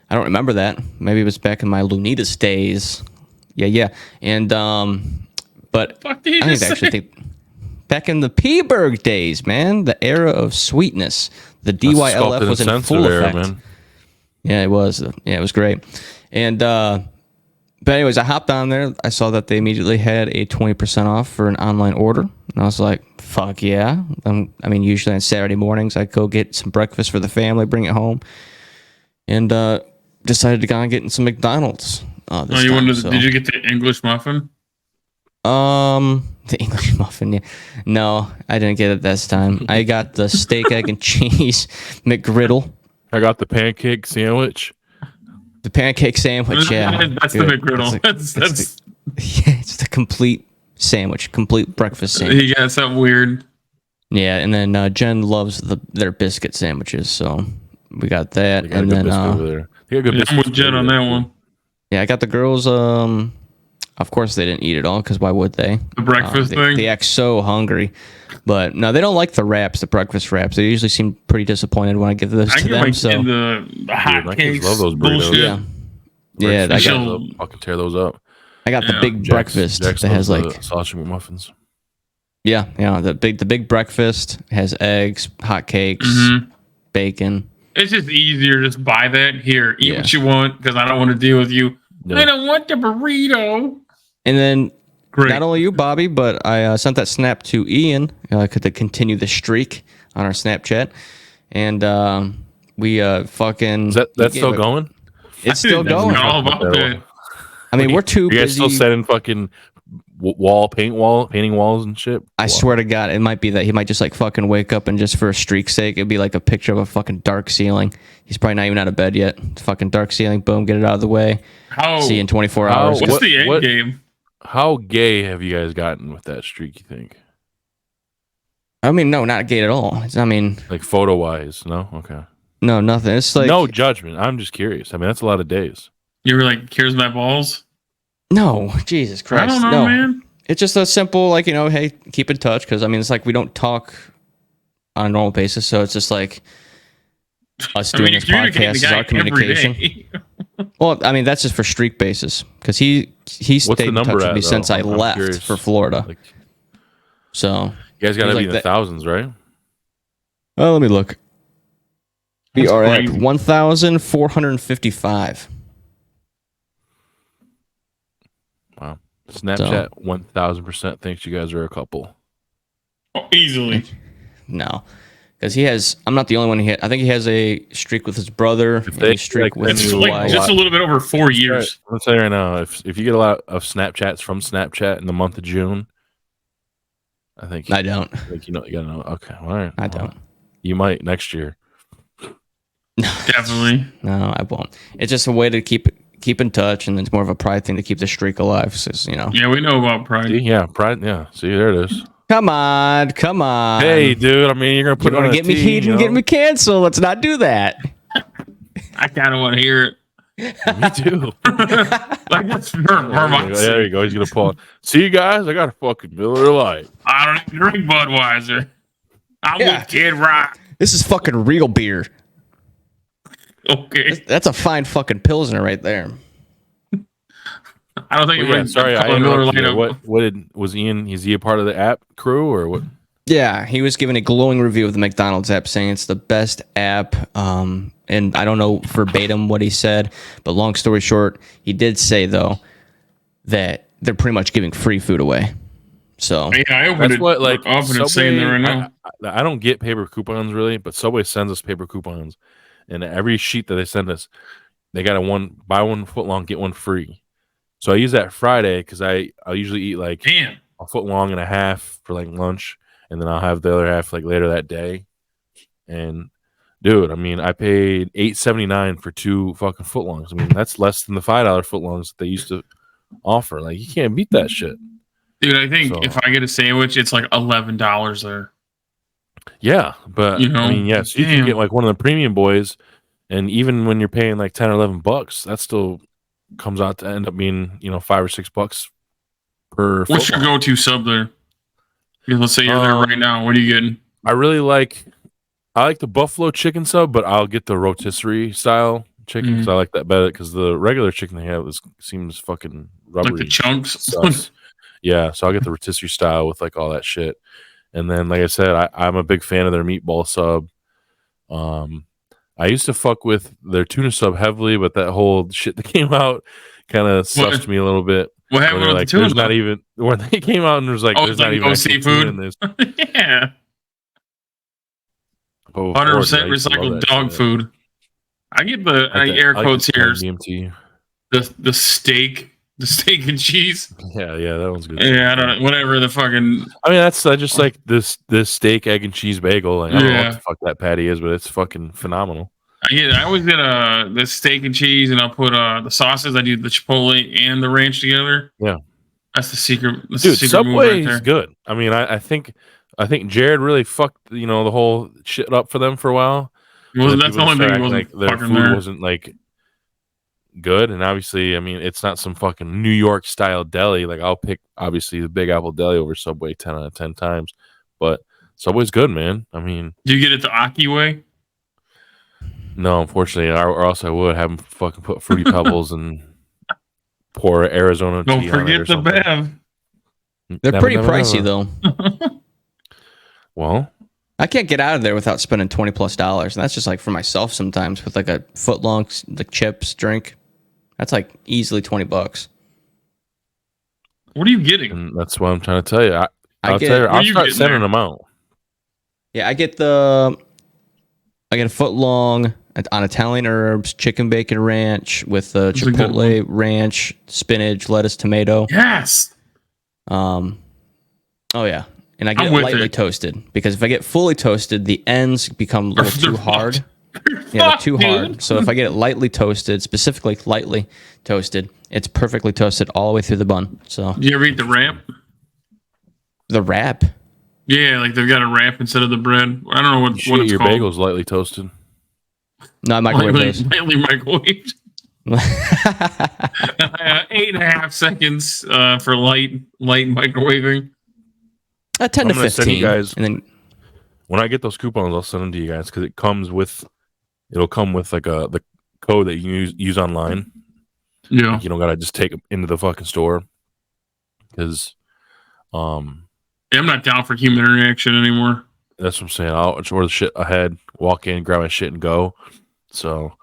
I don't remember that. Maybe it was back in my Lunitas days. Yeah. And but Fuck did you I just think I actually say? think back in the P-Berg days, man, the era of sweetness, the That's the DYLF sculpted was and in full sensitive era, effect. man. Yeah, it was. Yeah, it was great. And but anyways, I hopped on there. I saw that they immediately had a 20% off for an online order, and I was like, "Fuck yeah!" I mean, usually on Saturday mornings, I go get some breakfast for the family, bring it home, and decided to go and get some McDonald's. This time, so. Did you get the English muffin? The English muffin. Yeah. No, I didn't get it this time. I got the steak, egg, and cheese McGriddle. I got the pancake sandwich. The pancake sandwich, yeah. That's the Good. McGriddle. That's yeah, it's the complete sandwich, complete breakfast sandwich. You got something weird. Yeah, and then Jen loves their biscuit sandwiches, so we got that. They got And a good then biscuit over there. They got good Yeah, I'm biscuits with Jen over on there, that too. one. Yeah, I got the girls. Of course they didn't eat it all because why would they? The breakfast thing. They act so hungry, but no, they don't like the wraps, the breakfast wraps. They usually seem pretty disappointed when I give those to them. So the hot my cakes, kids love those burritos. bullshit. Yeah, I fucking tear those up. I got the big breakfast that has like sausage McMuffins. Yeah, the big breakfast has eggs, hot cakes, bacon. It's just easier. Just buy that here. Eat what you want because I don't want to deal with you. Yeah. I don't want the burrito. And then not only you, Bobby, but I sent that snap to Ian to continue the streak on our Snapchat, and we fucking. Is that's still going? It's still going. All about that. I mean, we're too busy. You guys still setting fucking painting walls and shit? I swear to God, it might be that he might just like fucking wake up and just for a streak's sake, it'd be like a picture of a fucking dark ceiling. He's probably not even out of bed yet. It's fucking dark ceiling. Boom, get it out of the way. See you in 24 hours. What's the end game? How gay have you guys gotten with that streak, you think? I mean, no, not gay at all. I mean, like photo wise, no? Okay. No, nothing. It's like no judgment. I'm just curious. I mean, that's a lot of days. You were like, here's my balls? No, Jesus Christ. I don't know, man. It's just a simple, like, hey, keep in touch. Because, I mean, it's like we don't talk on a normal basis. So it's just like us doing this podcast is our communication. Well, I mean, that's just for streak basis. Because he stayed in touch with me since I left for Florida. Like, so you guys got to be in the thousands, right? Oh, let me look. We are at 1,455. Wow. Snapchat 1,000% thinks you guys are a couple. Oh, easily. No. Because he has, I'm not the only one I think he has a streak with his brother. A streak with his wife. Just a little bit over 4 years. I'm telling you right now, if you get a lot of Snapchats from Snapchat in the month of June, I think I don't. I think you gotta know. Okay, all right. I don't. You might next year. Definitely. No, I won't. It's just a way to keep in touch, and it's more of a pride thing to keep the streak alive. So, Yeah, we know about pride. See, yeah, pride. Yeah, see, there it is. Come on. Hey, dude. I mean, you're gonna put it on get me heated and get me canceled. Let's not do that. I kind of want to hear it. Me too. Like that's there you go. He's gonna pull it. See, you guys, I got a fucking Miller Lite. I don't even drink Budweiser. I'm with Kid Rock. This is fucking real beer. Okay. That's a fine fucking Pilsner right there. I don't think sorry, was Ian, is he a part of the app crew or what? Yeah, he was giving a glowing review of the McDonald's app, saying it's the best app. And I don't know verbatim what he said, but long story short, he did say though that they're pretty much giving free food away. So yeah, I opened Subway, saying there right now. I don't get paper coupons really, but Subway sends us paper coupons, and every sheet that they send us, they got buy one foot long, get one free. So I use that Friday because I usually eat like a foot long and a half for like lunch, and then I'll have the other half like later that day. And dude, I mean, I paid $8.79 for 2 fucking foot longs. I mean, that's less than the $5 foot longs that they used to offer. Like, you can't beat that shit. Dude, I think if I get a sandwich, it's like $11 there. Yeah, but I mean, yes, you can get like one of the premium boys, and even when you're paying like $10 or $11, that still comes out to end up being $5 or $6 per. What's your go-to sub there? Because let's say you're there right now. What are you getting? I like the buffalo chicken sub, but I'll get the rotisserie style chicken because I like that better. Because the regular chicken they have seems fucking rubbery, like the chunks. Yeah, so I'll get the rotisserie style with like all that shit. And then, like I said, I'm a big fan of their meatball sub. I used to fuck with their tuna sub heavily, but that whole shit that came out kind of sussed me a little bit. What happened with the tuna? There's not even when they came out and there's like there's not even seafood in this. Yeah. 100% recycled dog food. I get the air quotes here. The steak. The steak and cheese. Yeah, that one's good. Yeah, I don't know. Whatever the fucking. I mean, that's just like this steak, egg, and cheese bagel. Like, I don't know what the fuck that patty is, but it's fucking phenomenal. I always get the steak and cheese, and I'll put the sauces. I do the chipotle and the ranch together. Yeah, that's the secret. Dude, Subway is good. I mean, I think Jared really fucked the whole shit up for them for a while. Well, that's the only thing wasn't like their food wasn't like. good. And obviously, I mean, it's not some fucking New York style deli. Like I'll pick obviously the Big Apple Deli over Subway 10 out of 10 times, but Subway's good, man. I mean, Do you get it the Aki way? no, unfortunately, or else I would have them fucking put Fruity Pebbles and pour Arizona Don't tea on it forget or the something. Bev. They're pretty pricey never. though. Well, I can't get out of there without spending $20+, and that's just like for myself sometimes with like a foot long like chips drink. That's like easily $20. What are you getting? and that's what I'm trying to tell you. I'll get- tell you, What are I'll you start getting sending there? them out. Yeah, I get a foot long on Italian herbs, chicken bacon ranch with a good chipotle ranch, spinach, lettuce, tomato. Yes. Oh yeah, and I get I'm it with lightly it. toasted because if I get fully toasted, the ends become a little They're too hard. fucked. Yeah, they're Fuck, too dude. hard. So if I get it lightly toasted, specifically lightly toasted, it's perfectly toasted all the way through the bun. So Do you ever eat the ramp? the wrap. Yeah, like they've got a ramp instead of the bread. I don't know You what shoot it's your called. bagels lightly toasted. No, I microwave those. Lightly microwaved. 8.5 seconds for light microwaving. 10 to I'm gonna send 15. you guys- and then When I get those coupons, I'll send them to you guys because it'll come with like the code that you use online. Yeah. Like, you don't gotta just take them into the fucking store because Yeah, I'm not down for human interaction anymore. that's what I'm saying. I'll just order the shit ahead, walk in, grab my shit, and go. So,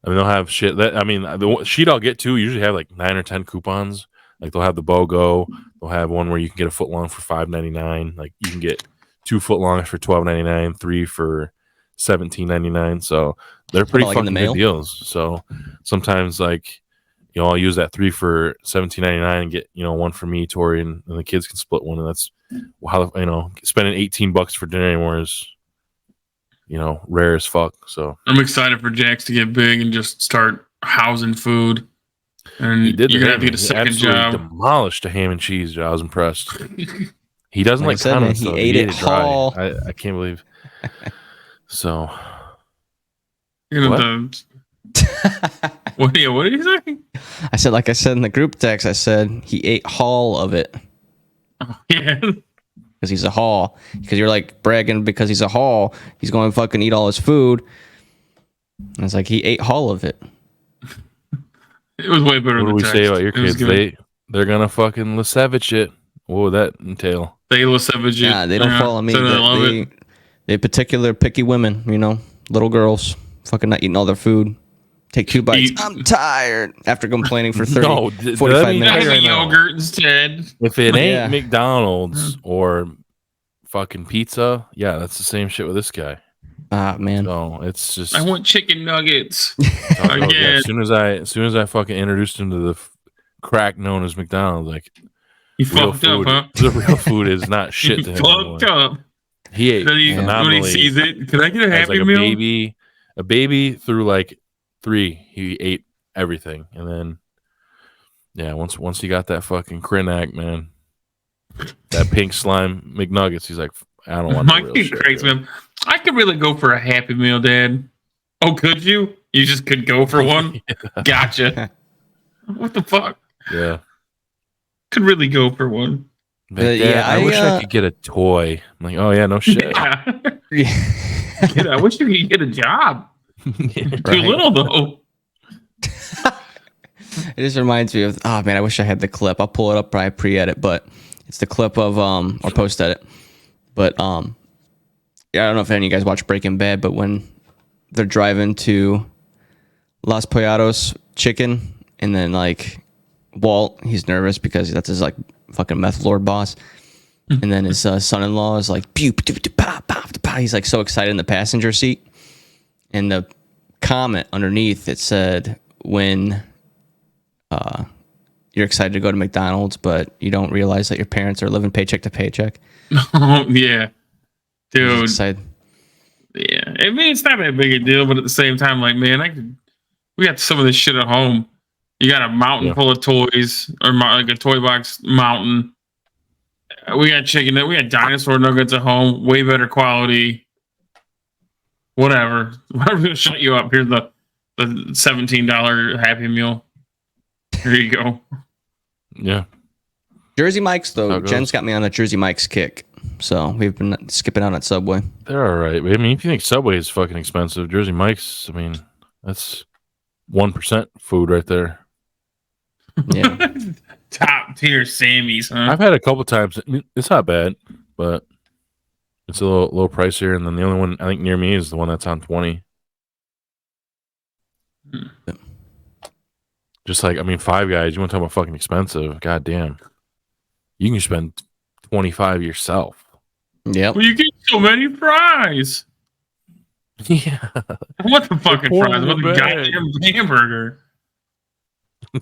I mean, they'll have shit that the sheet I'll get to usually have like 9 or 10 coupons. Like they'll have the BOGO. They'll have one where you can get a foot long for $5.99. Like you can get 2 foot longs for $12.99, 3 for $17.99. So they're pretty like in the fucking mail? good deals. So sometimes like I'll use that 3 for $17.99 and get 1 for me, Tori, and the kids can split one. And that's how spending $18 for dinner anymore is rare as fuck. So I'm excited for Jax to get big and just start housing food. And he did. you're gonna have to get a He second absolutely job. demolished the ham and cheese. I was impressed. He doesn't Like I like said, man, condiments. he Though. ate it dry. whole. I can't believe. So You know, What? what are you saying? I said, like I said in the group text, I said he ate all of it Oh, yeah. because he's a haul. Because you're like bragging because he's a haul, he's going to fucking eat all his food. And it's like he ate all of it. It was way better what than do we the say text. about your It was kids? good. They're gonna fucking Lasevich it. What would that entail? They Lasevich it. Nah, they don't follow me. So they love it. They particular picky women, little girls, fucking not eating all their food. Take 2 bites. Eat. I'm tired after complaining for 30, No, 45 that means- minutes. Have a right now. yogurt instead. If it ain't Yeah. McDonald's or fucking pizza, yeah, that's the same shit with this guy. Ah, man. So it's just I want chicken nuggets. yeah, as soon as I fucking introduced him to the crack known as McDonald's, like You real fucked up, food, huh? the real food is not shit to You him anymore. fucked up. He ate Then he, when he phenomenally. sees it, can I get a As Happy like Meal? a baby through like 3, he ate everything, and then once he got that fucking Krenak, man, that pink slime McNuggets, he's like, I don't want My no real kid shit. cracks bro. me up. I could really go for a Happy Meal, Dad. Oh, could you? You just could go for one? Gotcha. What the fuck? Yeah. Could really go for one. Like, Yeah, Dad, I wish I I could get a toy. I'm like, oh yeah, no shit. Yeah. Kid, I wish you could get a job. Too little though. It just reminds me of, oh man, I wish I had the clip. I'll pull it up, probably pre-edit, but it's the clip of or post-edit. But yeah, I don't know if any of you guys watch Breaking Bad, but when they're driving to Los Pollos Chicken, and then like Walt, he's nervous because that's his like fucking meth lord boss, and then his son-in-law is like, pew, pew, pew, pow, pow, pow. He's like so excited in the passenger seat, and the comment underneath it said, when you're excited to go to McDonald's, but you don't realize that your parents are living paycheck to paycheck. Oh, yeah. He's Dude. excited. Yeah. I mean, it's not that big a deal, but at the same time, like, man, we got some of this shit at home. You got a mountain full of toys, or like a toy box mountain. We got chicken. We got dinosaur nuggets at home, way better quality. Whatever. Whatever's gonna shut you up. Here's the the $17 Happy Meal. There you go. Yeah. Jersey Mike's, though. How it Jen's goes. got me on a Jersey Mike's kick. So we've been skipping out on Subway. They're all right. I mean, if you think Subway is fucking expensive, Jersey Mike's, I mean, that's 1% food right there. Yeah. Top tier Sammy's, huh? I've had a couple times. I mean, it's not bad, but it's a little pricier. And then the only one I think near me is the one that's on 20. Just like, I mean, Five Guys, you want to talk about fucking expensive? God damn. You can spend 25 yourself. Yep. Well, you get so many fries. Yeah. What the fucking Pour fries? in What the the bag. goddamn hamburger?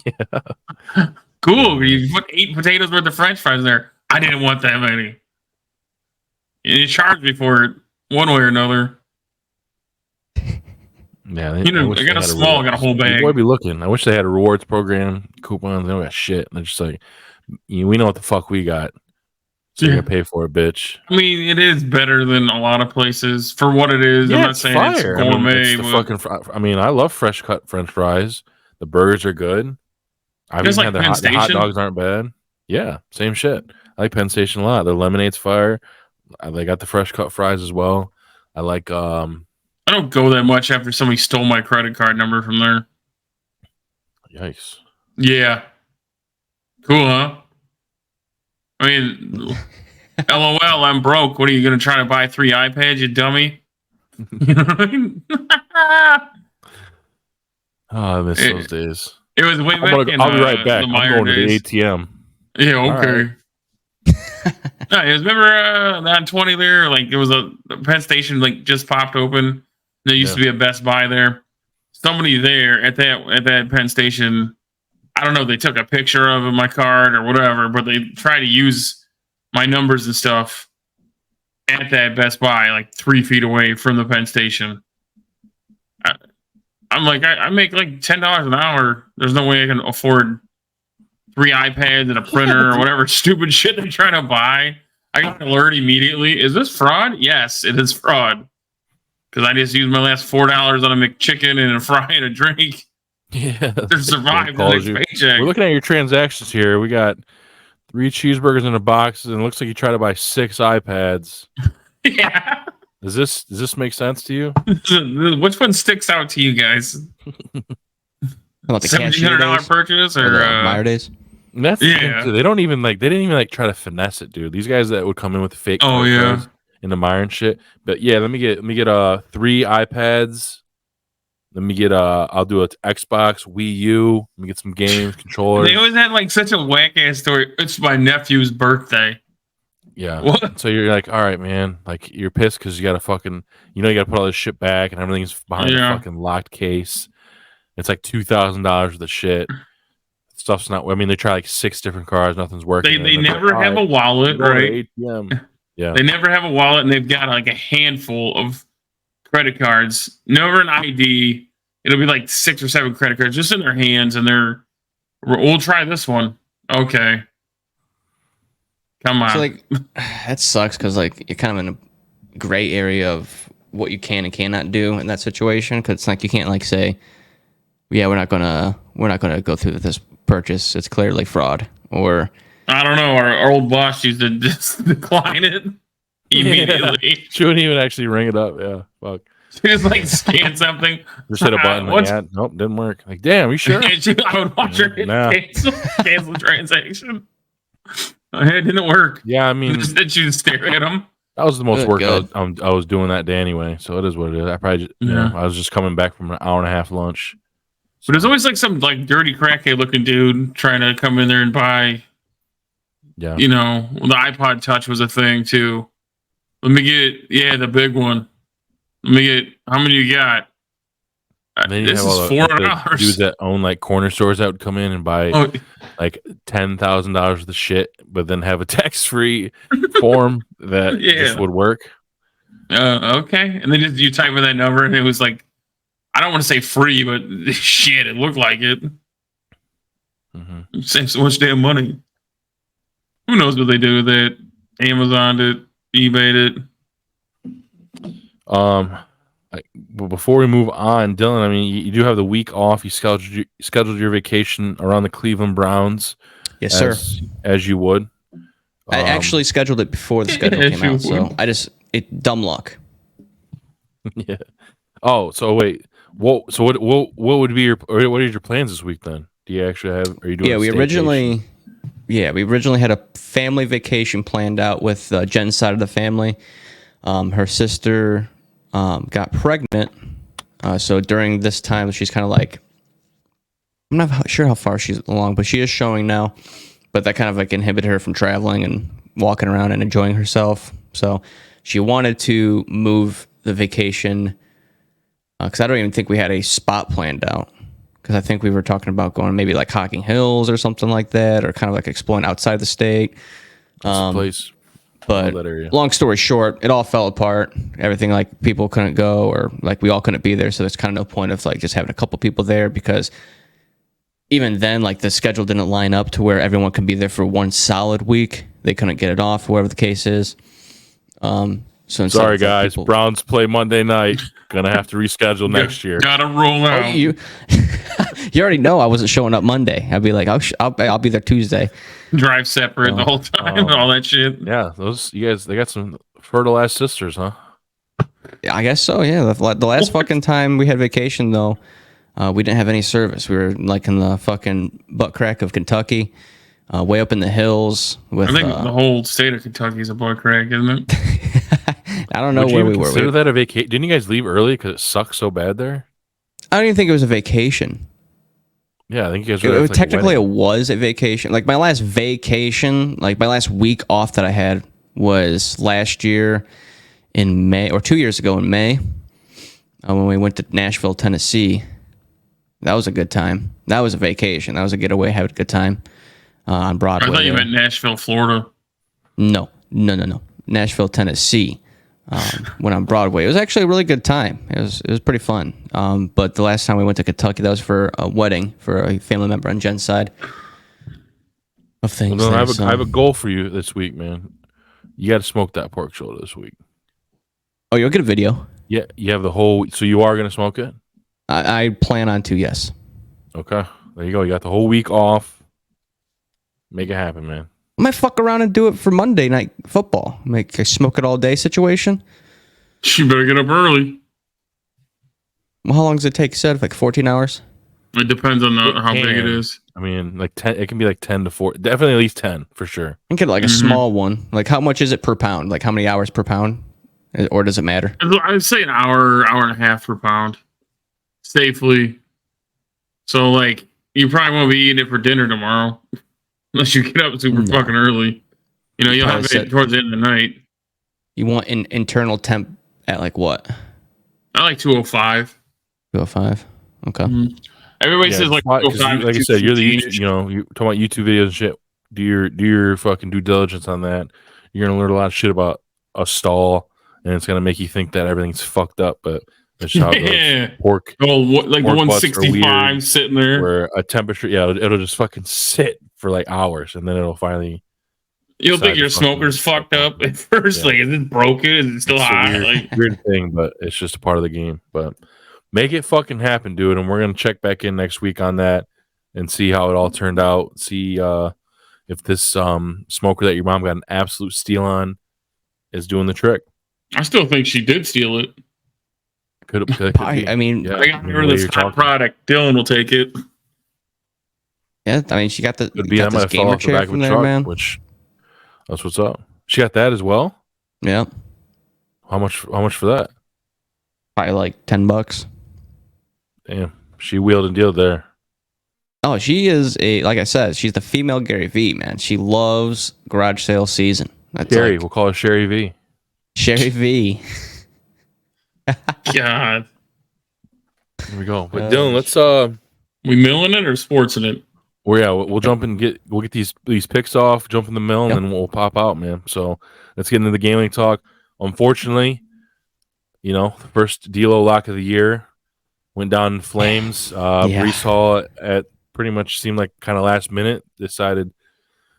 Yeah. Cool. You put 8 potatoes worth of French fries there. I didn't want that many. You charged me for it one way or another. Yeah, You know, I got a small, I got a whole bag. Boy, be looking. I wish they had a rewards program, coupons. They don't got shit. They're just like, we know what the fuck we got. So you're gonna pay for it, bitch. I mean, it is better than a lot of places for what it is. Yeah, I'm not it's saying fire. it's gourmet. I mean, it's the I mean, I love fresh cut French fries. The burgers are good. I've even had the hot dogs aren't bad. Yeah, same shit. I like Penn Station a lot. Their lemonade's fire. They got the fresh cut fries as well. I like I don't go that much after somebody stole my credit card number from there. Yikes. Yeah. Cool, huh? I mean, LOL, I'm broke. What are you going to try to buy 3 iPads, you dummy? You know what I mean? Oh, I miss those days. It was way back I'll be right back. I'm going days. to the ATM. Yeah, okay. No, it was, remember that 20 there? Like, it was a Penn Station, like, just popped open. There used to be a Best Buy there. Somebody there at that Penn Station, I don't know, they took a picture of my card or whatever, but they tried to use my numbers and stuff at that Best Buy, like 3 feet away from the Penn Station. I'm like, I make like $10 an hour. There's no way I can afford 3 iPads and a printer or whatever stupid shit they're trying to buy. I got an alert immediately. Is this fraud? Yes, it is fraud. Because I just used my last $4 on a McChicken and a fry and a drink. Yeah. To survive the next paycheck. We're looking at your transactions here. We got 3 cheeseburgers in a box, and it looks like you try to buy 6 iPads. Yeah. Does this make sense to you? Which one sticks out to you guys? About the $1,700 purchase or Meyer days? That's they didn't even try to finesse it, dude. These guys that would come in with the fake cards in the Meyer and shit. But yeah, let me get 3 iPads. Let me get I'll do an Xbox, Wii U. Let me get some games, controllers. They always had like such a whack ass story. It's my nephew's birthday. Yeah. What? So you're like, all right, man. Like you're pissed because you got to fucking, you got to put all this shit back and everything's behind a fucking locked case. It's like $2,000 worth of shit. Stuff's not. I mean, they try like 6 different cars. Nothing's working. They never have a wallet, right? ATM. Yeah. They never have a wallet, and they've got like a handful of credit cards. Never an ID. It'll be like 6 or 7 credit cards just in their hands, and we'll try this one. Okay. Come on. So like that sucks because like you're kind of in a gray area of what you can and cannot do in that situation. Because it's like you can't like say, yeah, we're not gonna go through with this purchase. It's clearly fraud. Or I don't know. Our old boss used to just decline it immediately. Yeah. She wouldn't even actually ring it up. Yeah, fuck. She just like scan something. Just hit a button. Like, yeah, nope, didn't work. Like, damn, you sure? I would watch her hit cancel transaction. It didn't work. Yeah, I mean, then she just stare at him. That was the most work I was doing that day anyway. So it is what it is. I probably, I was just coming back from an hour and a half lunch. But there's always like some like dirty crackhead looking dude trying to come in there and buy. Yeah, the iPod Touch was a thing too. Let me get the big one. Let me get how many you got? This is $400. Dudes that own like corner stores that would come in and buy like $10,000 worth of shit, but then have a tax-free form that just would work. Okay, and then you type in that number, and it was like, I don't want to say free, but shit, it looked like it. Mm-hmm. Save so much damn money. Who knows what they do with it? Amazoned it, eBayed it. before we move on, Dylan, I mean, you do have the week off. You scheduled your vacation around the Cleveland Browns. Yes, sir. As you would. I actually scheduled it before the schedule came out, so dumb luck. Yeah. Oh, so wait. What would be what are your plans this week then? Do you actually have? Are you doing? Yeah, we originally had a family vacation planned out with Jen's side of the family. Her sister got pregnant, so during this time she's kind of like, I'm not sure how far she's along, but she is showing now. But that kind of like inhibited her from traveling and walking around and enjoying herself. So she wanted to move the vacation because I don't even think we had a spot planned out. Because I think we were talking about going maybe like Hocking Hills or something like that, or kind of like exploring outside the state. Place. But long story short, it all fell apart. Everything, like, people couldn't go, or like we all couldn't be there. So there's kind of no point of like just having a couple people there, because even then, like, the schedule didn't line up to where everyone could be there for one solid week. They couldn't get it off, whatever the case is. So sorry, guys. Browns play Monday night. Gonna have to reschedule next year. Gotta roll out. You already know I wasn't showing up Monday. I'd be like, I'll be there Tuesday. Drive separate the whole time and all that shit. Yeah, you guys, they got some fertile ass sisters, huh? I guess so. Yeah, the last fucking time we had vacation though. We didn't have any service. We were like in the fucking butt crack of Kentucky, way up in the hills. I think the whole state of Kentucky is a butt crack, isn't it? I don't know where we were. Consider that a vacation? Didn't you guys leave early because it sucks so bad there? I don't even think it was a vacation. Yeah, I think you guys. Technically, it was a vacation. Like my last vacation, like my last week off that I had was last year in May, or 2 years ago in May, when we went to Nashville, Tennessee. That was a good time. That was a vacation. That was a getaway. Had a good time on Broadway. I thought you meant Nashville, Florida. No. Nashville, Tennessee. Went on Broadway. It was actually a really good time. It was pretty fun. But the last time we went to Kentucky, that was for a wedding for a family member on Jen's side of things. Well, I have a goal for you this week, man. You got to smoke that pork shoulder this week. Oh, you'll get a video. Yeah, you have the whole. So you are going to smoke it? I plan on to, yes. Okay, there you go. You got the whole week off. Make it happen, man. I might fuck around and do it for Monday Night Football. Make a smoke it all day situation. You better get up early. Well, how long does it take? You said like 14 hours. It depends on how big it is. I mean, like 10. It can be like 10 to 4. Definitely at least 10 for sure. I can get like a small one. Like, how much is it per pound? Like, how many hours per pound? Or does it matter? I'd say an hour and a half per pound, safely. So, like, you probably won't be eating it for dinner tomorrow, unless you get up super fucking early. You know, you'll have it towards the end of the night. You want an internal temp at like what? I like 205. 205. Okay. Mm-hmm. Everybody says like 205. Like I said, you're the YouTube, you talking about YouTube videos and shit. Do your fucking due diligence on that. You're gonna learn a lot of shit about a stall, and it's gonna make you think that everything's fucked up, but that's how it goes. Pork. Oh, like the 165 sitting there. Where a temperature, it'll just fucking sit for like hours, and then it'll finally. You'll think your smoker's fucked up at first. Yeah. Like, is it broken? Is it still hot? Weird thing, but it's just a part of the game. But make it fucking happen, dude. And we're gonna check back in next week on that and see how it all turned out. See if this smoker that your mom got an absolute steal on is doing the trick. I still think she did steal it. Could I mean, yeah, I got her this hot product. Dylan will take it. Yeah, I mean, she got the could be I might fall off the back of a truck, man. Which that's what's up. She got that as well. Yeah. How much for that? Probably like $10. Damn, she wheeled and dealed there. Oh, she is like I said, she's the female Gary V, man. She loves garage sale season. That's Gary, we'll call her Sherry V. Sherry V. God. Here we go. But Dylan, let's we milling it or sports in it? Well, yeah, we'll jump and get these picks off, jump in the mill, and then we'll pop out, man. So let's get into the gaming talk. Unfortunately, the first DLO lock of the year went down in flames. Breece Hall at pretty much seemed like kind of last minute decided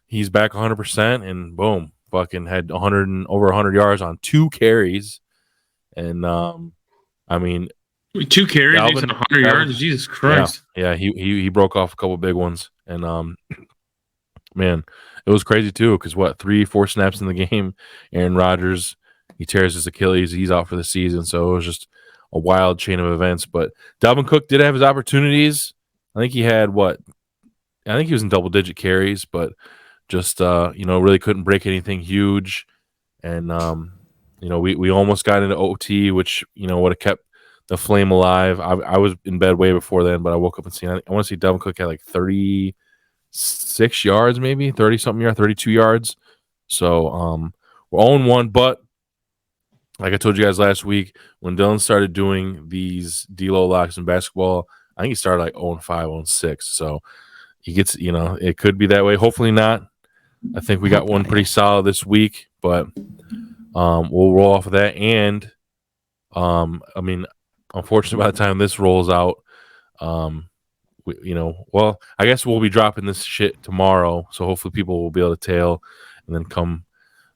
he's back 100%, and boom, fucking had over 100 yards on 2 carries, and I mean, 2 carries and 100 yards. Jesus Christ. Yeah, he broke off a couple big ones, and man, it was crazy too. Because 3-4 snaps in the game, Aaron Rodgers he tears his Achilles, he's out for the season. So it was just a wild chain of events. But Dalvin Cook did have his opportunities. I think he had I think he was in double-digit carries, but just really couldn't break anything huge. And we almost got into OT, which would have kept the flame alive. I was in bed way before then, but I woke up and seen. I want to see Dalvin Cook had like 36 yards, maybe 30-something yards, 32 yards. So we're 0-1, but like I told you guys last week, when Dylan started doing these DLO locks in basketball, I think he started like 0-5, 0-6. So he gets, it could be that way. Hopefully not. I think we got one pretty solid this week, but we'll roll off of that. And unfortunately, by the time this rolls out, I guess we'll be dropping this shit tomorrow. So hopefully people will be able to tail, and then come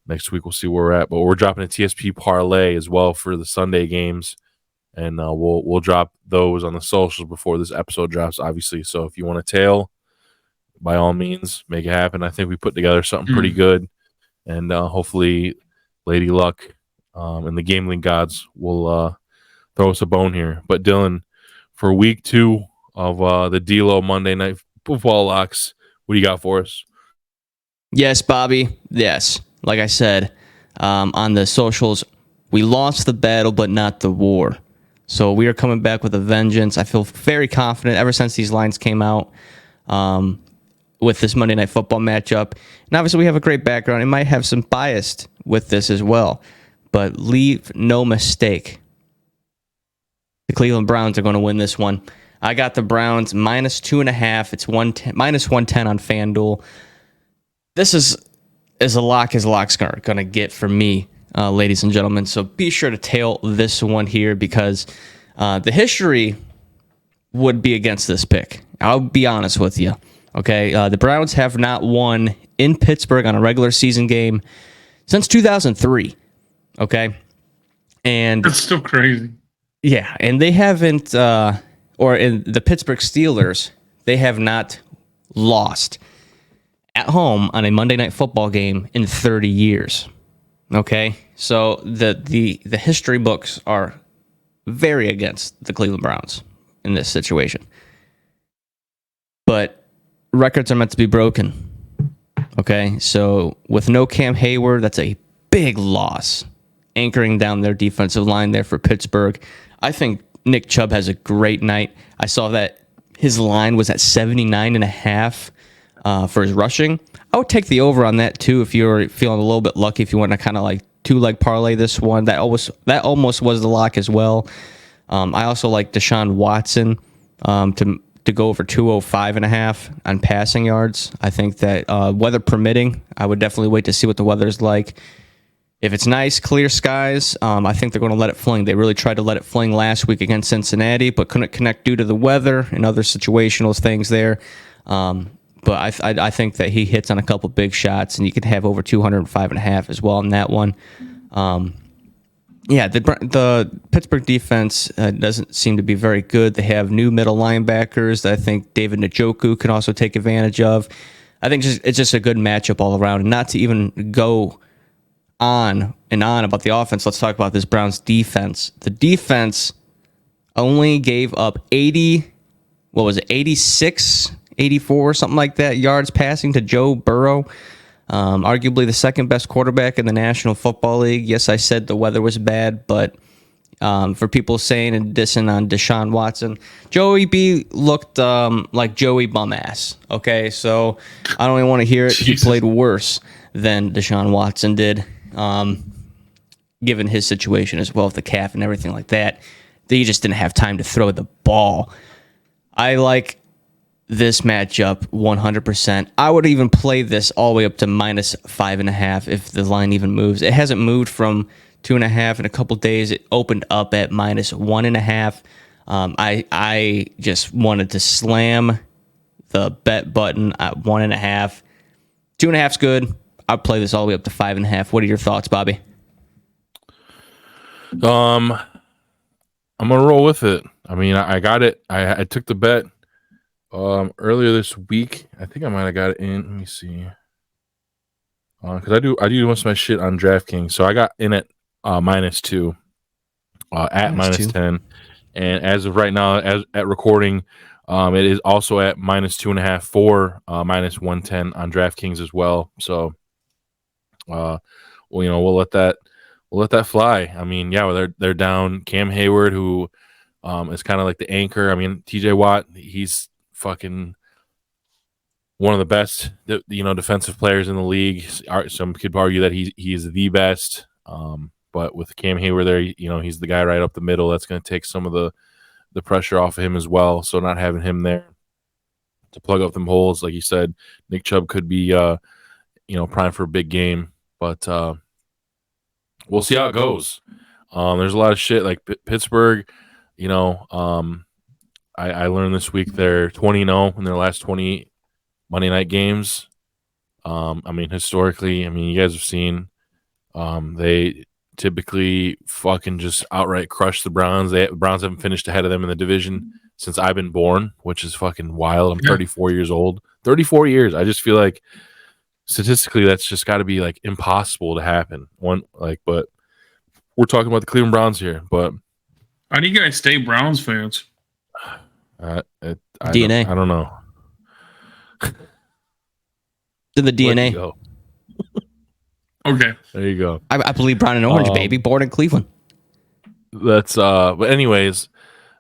next week we'll see where we're at. But we're dropping a TSP parlay as well for the Sunday games, and we'll drop those on the socials before this episode drops, obviously. So if you want to tail, by all means, make it happen. I think we put together something pretty good, and hopefully Lady Luck and the gambling gods will throw us a bone here. But Dylan, for week 2 of the DLO Monday Night Football locks, what do you got for us? Yes, Bobby. Yes. Like I said on the socials, we lost the battle, but not the war. So we are coming back with a vengeance. I feel very confident ever since these lines came out with this Monday Night Football matchup. And obviously we have a great background. It might have some bias with this as well. But leave no mistake. The Cleveland Browns are going to win this one. I got the Browns -2.5. It's -110 on FanDuel. This is as a lock as locks are going to get for me, ladies and gentlemen. So be sure to tail this one here, because the history would be against this pick. I'll be honest with you. Okay, the Browns have not won in Pittsburgh on a regular season game since 2003. Okay, and that's still crazy. Yeah, and they haven't, or in the Pittsburgh Steelers, they have not lost at home on a Monday Night Football game in 30 years. Okay, so the history books are very against the Cleveland Browns in this situation. But records are meant to be broken. Okay, so with no Cam Hayward, that's a big loss, anchoring down their defensive line there for Pittsburgh. I think Nick Chubb has a great night. I saw that his line was at 79.5 for his rushing. I would take the over on that too if you're feeling a little bit lucky. If you want to kind of like 2-leg parlay this one, that almost was the lock as well. I also like Deshaun Watson to go over 205.5 on passing yards. I think that weather permitting, I would definitely wait to see what the weather's like. If it's nice, clear skies, I think they're going to let it fling. They really tried to let it fling last week against Cincinnati, but couldn't connect due to the weather and other situational things there. But I think that he hits on a couple big shots, and you could have over 205.5 as well in that one. The Pittsburgh defense doesn't seem to be very good. They have new middle linebackers that I think David Njoku can also take advantage of. I think it's just a good matchup all around. And not to even go on and on about the offense, let's talk about this Browns defense. The defense only gave up 86, 84, something like that, yards passing to Joe Burrow. Arguably the second best quarterback in the National Football League. Yes, I said the weather was bad, but for people saying and dissing on Deshaun Watson, Joey B looked like Joey Bumass. Okay, so I don't even want to hear it. Jesus. He played worse than Deshaun Watson did, given his situation as well with the calf and everything like that. He just didn't have time to throw the ball. I like this matchup 100%. I would even play this all the way up to -5.5 if the line even moves. It hasn't moved from 2.5 in a couple days. It opened up at -1.5. I just wanted to slam the bet button at 1.5. 2.5's good. I'd play this all the way up to 5.5. What are your thoughts, Bobby? I'm gonna roll with it. I mean, I got it. I took the bet earlier this week. I think I might have got it in. Let me see. Because I do most of my shit on DraftKings, so I got in at -2, at -10, and as of right now, as at recording, it is also at -2.5 for -110 on DraftKings as well. So, well, we'll let that fly. I mean, yeah, they're down Cam Hayward, who is kind of like the anchor. I mean, TJ Watt, he's fucking one of the best, defensive players in the league. Some could argue that he is the best. But with Cam Hayward there, he's the guy right up the middle. That's going to take some of the pressure off of him as well. So not having him there to plug up them holes, like you said, Nick Chubb could be, prime for a big game. But we'll see how it goes. There's a lot of shit like Pittsburgh. I learned this week they're 20-0 in their last 20 Monday night games. I mean, historically, you guys have seen they typically fucking just outright crush the Browns. The Browns haven't finished ahead of them in the division since I've been born, which is fucking wild. I'm 34 years old. 34 years. I just feel like statistically that's just got to be like impossible to happen. But we're talking about the Cleveland Browns here. But how do you guys stay Browns fans? DNA. I don't know. In the DNA. Okay. There you go. I believe brown and orange, baby. Born in Cleveland. But anyways,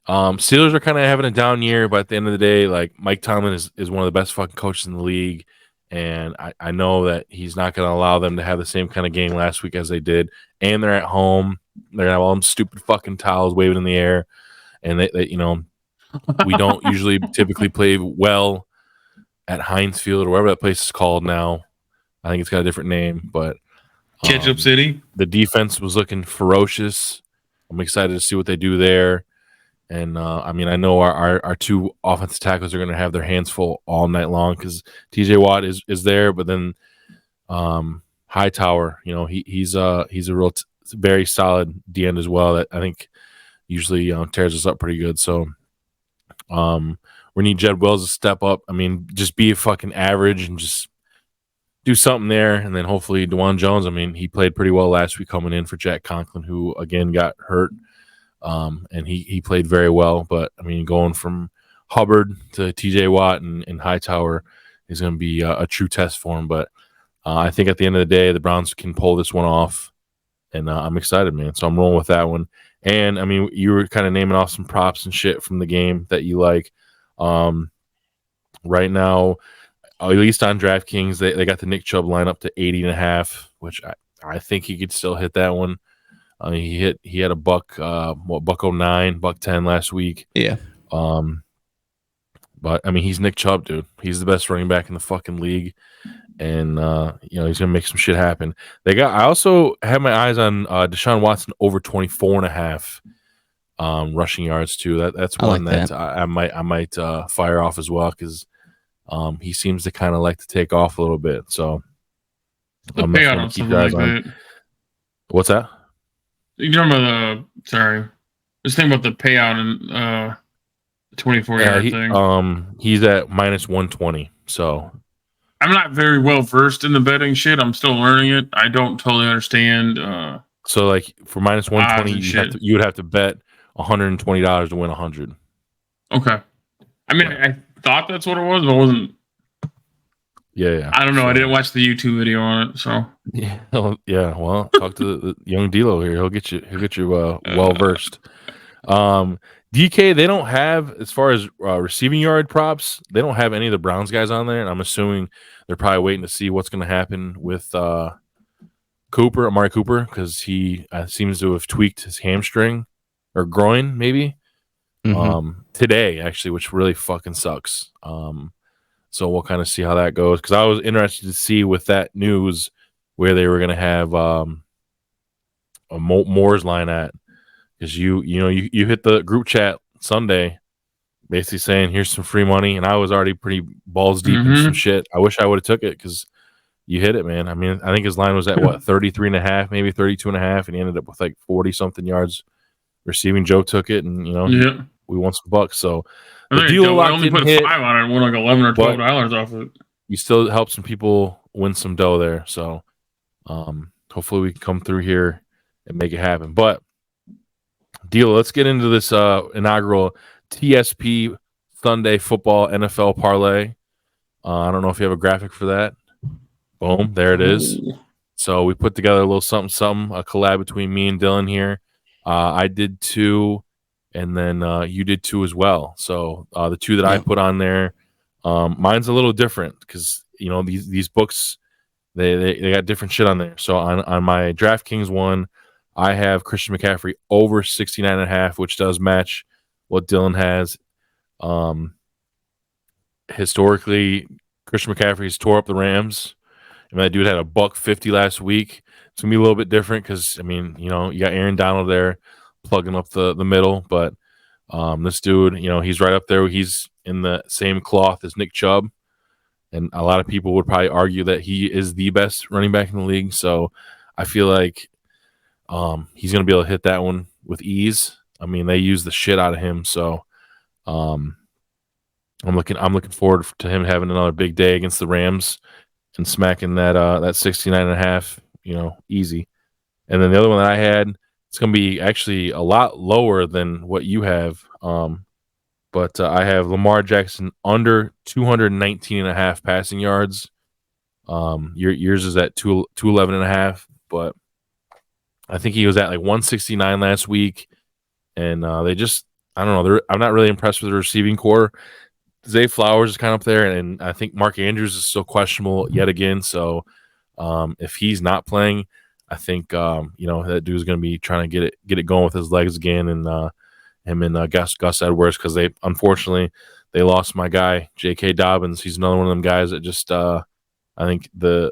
Steelers are kind of having a down year, but at the end of the day, like Mike Tomlin is one of the best fucking coaches in the league. And I know that he's not going to allow them to have the same kind of game last week as they did. And they're at home. They're going to have all them stupid fucking towels waving in the air. And they we don't usually typically play well at Heinz Field or whatever that place is called now. I think it's got a different name, but Ketchup City. The defense was looking ferocious. I'm excited to see what they do there. And I know our two offensive tackles are going to have their hands full all night long because TJ Watt is there, but then Hightower, he's a real very solid D end as well. That I think usually tears us up pretty good. So we need Jed Wells to step up. Just be a fucking average and just do something there. And then hopefully DeJuan Jones, he played pretty well last week coming in for Jack Conklin, who again got hurt. And he played very well. But going from Hubbard to TJ Watt and Hightower is going to be a true test for him. But I think at the end of the day, the Browns can pull this one off. And I'm excited, man. So I'm rolling with that one. And you were kind of naming off some props and shit from the game that you like. Right now, at least on DraftKings, they got the Nick Chubb line up to 80.5, which I think he could still hit that one. He had a buck 09, buck 10 last week. Yeah. But he's Nick Chubb, dude. He's the best running back in the fucking league. And he's gonna make some shit happen. I also have my eyes on Deshaun Watson over 24.5 rushing yards too. That's one that I might fire off as well because he seems to kind of like to take off a little bit. So I'm going to keep your eyes on. What's that? You remember just think about the payout and 24-yard thing. He's at -120. So I'm not very well versed in the betting shit. I'm still learning it. I don't totally understand. So like for -120, you would have to bet $120 to win 100. Okay. I thought that's what it was, but it wasn't. Yeah. I don't know. I didn't watch the YouTube video on it, so. Yeah. Well, talk to the young DLO here. He'll get you well versed. DK, they don't have, as far as receiving yard props, they don't have any of the Browns guys on there, and I'm assuming they're probably waiting to see what's going to happen with Amari Cooper, because he seems to have tweaked his hamstring or groin, maybe today, actually, which really fucking sucks. So we'll kind of see how that goes, because I was interested to see with that news where they were going to have a Moore's line at. Because you hit the group chat Sunday basically saying here's some free money, and I was already pretty balls deep in some shit. I wish I would have took it because you hit it, man. I think his line was at 33.5, maybe 32.5, and he ended up with like 40 something yards receiving. Joe took it, and we won some bucks. So the I DLO lock only didn't put hit, 5 on it. Won like $11 or $12 off of it. You still helped some people win some dough there. So hopefully we can come through here and make it happen. But DLO, let's get into this inaugural TSP Sunday Football NFL Parlay. I don't know if you have a graphic for that. Boom, there it is. So we put together a little something, a collab between me and Dylan here. I did 2, and then you did 2 as well. So the 2 that I put on there, mine's a little different because these books they got different shit on there. So on my DraftKings one, I have Christian McCaffrey over 69.5, which does match what Dylan has. Historically, Christian McCaffrey's tore up the Rams. I mean, that dude had a $150 last week. It's gonna be a little bit different because you got Aaron Donald there plugging up the middle, but this dude, he's right up there. He's in the same cloth as Nick Chubb, and a lot of people would probably argue that he is the best running back in the league. So I feel like he's gonna be able to hit that one with ease. I mean, they use the shit out of him, so I'm looking forward to him having another big day against the Rams and smacking that 69.5, easy. And then the other one that I had, it's going to be actually a lot lower than what you have. But I have Lamar Jackson under 219.5 passing yards. Yours is at 211.5, but I think he was at like 169 last week. And they just, I don't know. I'm not really impressed with the receiving core. Zay Flowers is kind of up there, and I think Mark Andrews is still questionable yet again. So if he's not playing, I think that dude's going to be trying to get it going with his legs again, and him and Gus Edwards, because they lost my guy J.K. Dobbins. He's another one of them guys that just I think the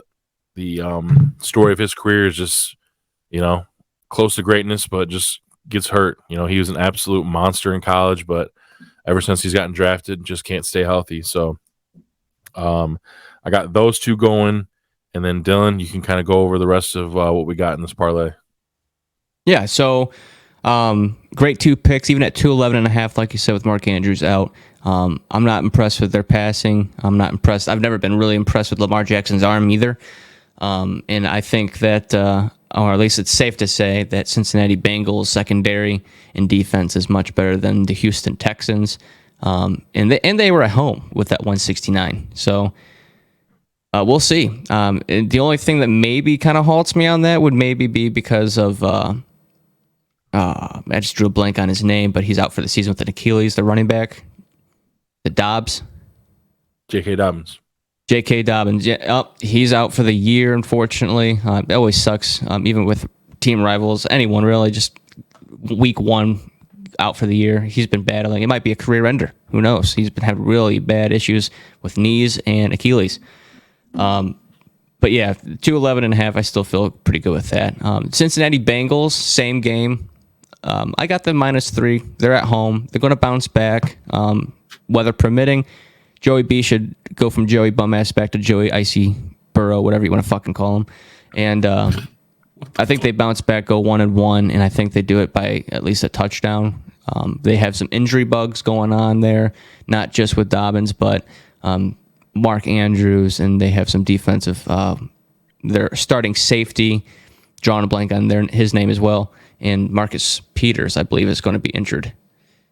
story of his career is just close to greatness, but just gets hurt. He was an absolute monster in college, but ever since he's gotten drafted, just can't stay healthy. So I got those 2 going. And then, Dylan, you can kind of go over the rest of what we got in this parlay. Yeah, so great 2 picks, even at 211.5, like you said, with Mark Andrews out. I'm not impressed with their passing. I'm not impressed. I've never been really impressed with Lamar Jackson's arm either. And I think that, or at least it's safe to say, that Cincinnati Bengals secondary and defense is much better than the Houston Texans. And they were at home with that 169. So we'll see. The only thing that maybe kind of halts me on that would maybe be because of I just drew a blank on his name, but he's out for the season with an Achilles, the running back, the Dobbs. J.K. Dobbins. J.K. Dobbins, he's out for the year, unfortunately. It always sucks, even with team rivals. Anyone, really, just week 1 out for the year. He's been battling. It might be a career ender. Who knows? He's been having really bad issues with knees and Achilles. But yeah, 211.5, I still feel pretty good with that. Cincinnati Bengals, same game. I got them -3. They're at home. They're going to bounce back, weather permitting. Joey B should go from Joey Bum-ass back to Joey Icy Burrow, whatever you want to fucking call him. And I think they bounce back, go 1-1, and I think they do it by at least a touchdown. They have some injury bugs going on there, not just with Dobbins, but Mark Andrews, and they have some defensive. Their starting safety, drawing a blank on his name as well, and Marcus Peters, I believe, is going to be injured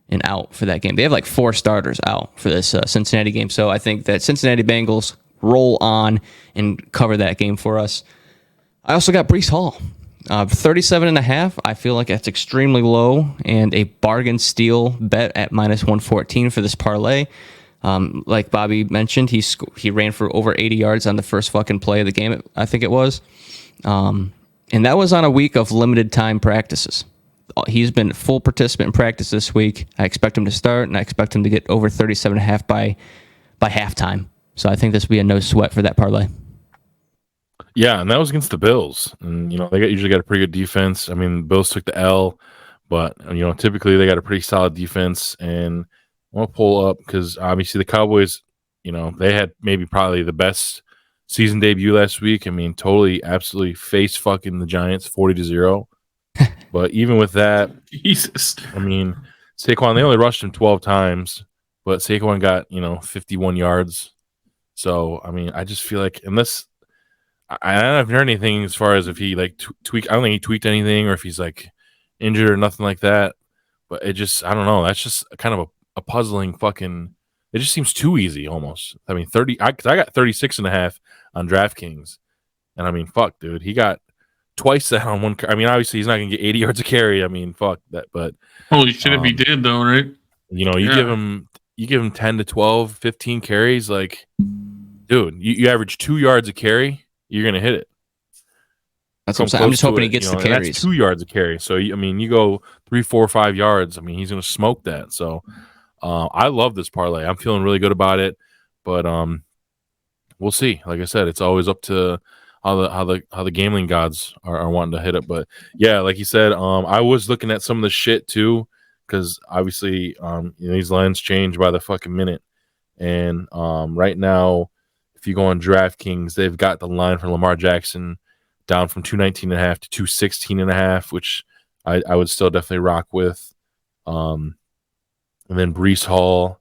and out for that game. They have like 4 starters out for this Cincinnati game. So I think that Cincinnati Bengals roll on and cover that game for us. I also got Breece Hall. 37.5. I feel like that's extremely low and a bargain steal bet at -114 for this parlay. Like Bobby mentioned, he ran for over 80 yards on the first fucking play of the game, I think it was. And that was on a week of limited time practices. He's been full participant in practice this week. I expect him to start, and I expect him to get over 37.5 by halftime. So I think this will be a no sweat for that parlay. Yeah, and that was against the Bills. And, they usually got a pretty good defense. I mean, the Bills took the L, but, typically they got a pretty solid defense. And I want to pull up because obviously the Cowboys, they had probably the best season debut last week. I mean, totally, absolutely face fucking the Giants 40-0. But even with that, Jesus. I mean, Saquon, they only rushed him 12 times, but Saquon got, 51 yards. So, I mean, I just feel like unless I haven't heard anything as far as if he like tweaked. I don't think he tweaked anything or if he's like injured or nothing like that. But it just, I don't know. That's just kind of a puzzling fucking. It just seems too easy almost. I mean, 30. Because I got 36.5 on DraftKings, and I mean, fuck, dude, he got twice that on one. I mean, obviously he's not gonna get 80 yards a carry. I mean, fuck that. But Holy shit, if he did though, right? you give him 10 to 12, 15 carries, like, dude, you average 2 yards a carry. You're gonna hit it. That's what I'm saying. I'm just hoping he gets the carries. That's 2 yards a carry. So I mean, you go 3, 4, 5 yards. I mean, he's gonna smoke that. So I love this parlay. I'm feeling really good about it. But we'll see. Like I said, it's always up to how the gambling gods are wanting to hit it. But yeah, like you said, I was looking at some of the shit too, because obviously these lines change by the fucking minute. And right now, if you go on DraftKings, they've got the line for Lamar Jackson down from 219.5 to 216.5, which I would still definitely rock with. And then Breece Hall,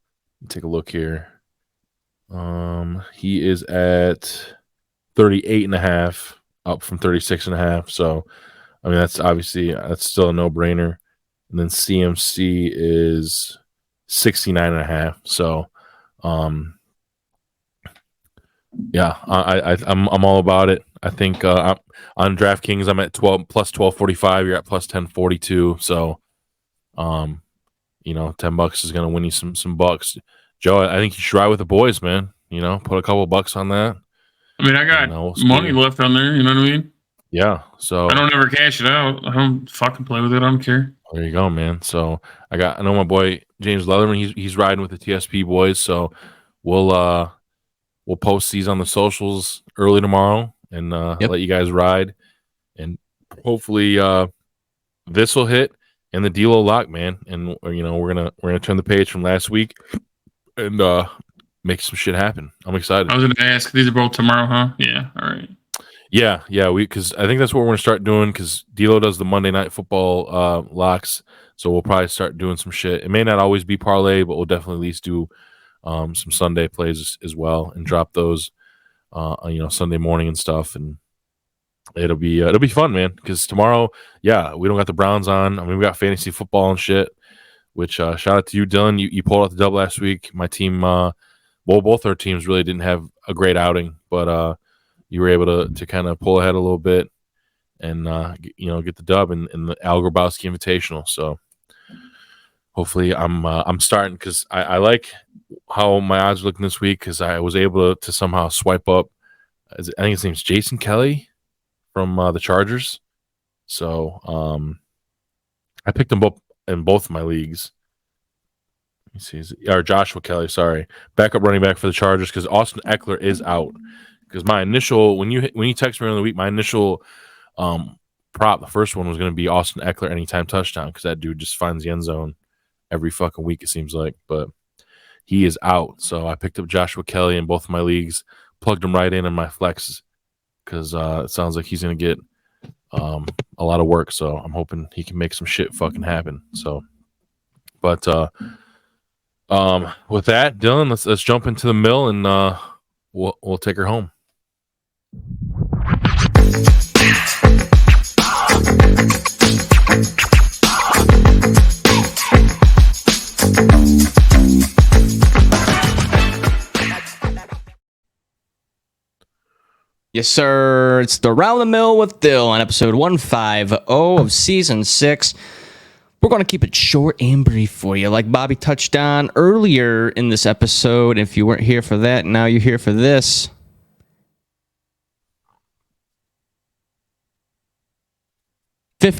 take a look here. He is at 38.5, up from 36.5. So, I mean, that's still a no-brainer. And then CMC is 69.5. So, yeah, I'm all about it. I think on DraftKings I'm at 12 plus 1245. You're at plus 1042. So, $10 is gonna win you some bucks. Joe, I think you should ride with the boys, man. Put a couple bucks on that. I mean, I got money left on there. You know what I mean? Yeah. So I don't ever cash it out. I don't fucking play with it. I don't care. There you go, man. So I know my boy James Leatherman. He's riding with the TSP boys. So we'll post these on the socials early tomorrow and let you guys ride. And hopefully this will hit and the DLO lock, man. And we're gonna turn the page from last week and make some shit happen. I'm excited. I was gonna ask, these are both tomorrow, huh? Yeah. All right. Yeah. Because I think that's what we're gonna start doing. Because DLO does the Monday Night Football locks, so we'll probably start doing some shit. It may not always be parlay, but we'll definitely at least do some Sunday plays as well and drop those Sunday morning and stuff. And it'll be fun, man. Because tomorrow, we don't got the Browns on. I mean, we got fantasy football and shit. Which shout out to you, Dylan. You pulled out the dub last week. My team, both our teams really didn't have a great outing, but you were able to kind of pull ahead a little bit and get the dub in the Al Grabowski Invitational. So hopefully I'm starting because I like how my odds are looking this week because I was able to somehow swipe up. I think his name's Jason Kelly from the Chargers. So I picked him up in both of my leagues. Let me see, or Joshua Kelly, sorry, backup running back for the Chargers because Austin Eckler is out. Because my initial when you text me earlier in the week, my initial prop, the first one was going to be Austin Eckler anytime touchdown because that dude just finds the end zone every fucking week it seems like. But he is out, so I picked up Joshua Kelly in both of my leagues, plugged him right in my flex because it sounds like he's going to get a lot of work. So I'm hoping he can make some shit fucking happen. So, but with that, Dylan, let's jump into the mill and we'll take her home. Yes, sir. It's the Round the Mill with Dill on episode 150 of season 6. We're going to keep it short and brief for you, like Bobby touched on earlier in this episode. If you weren't here for that, now you're here for this.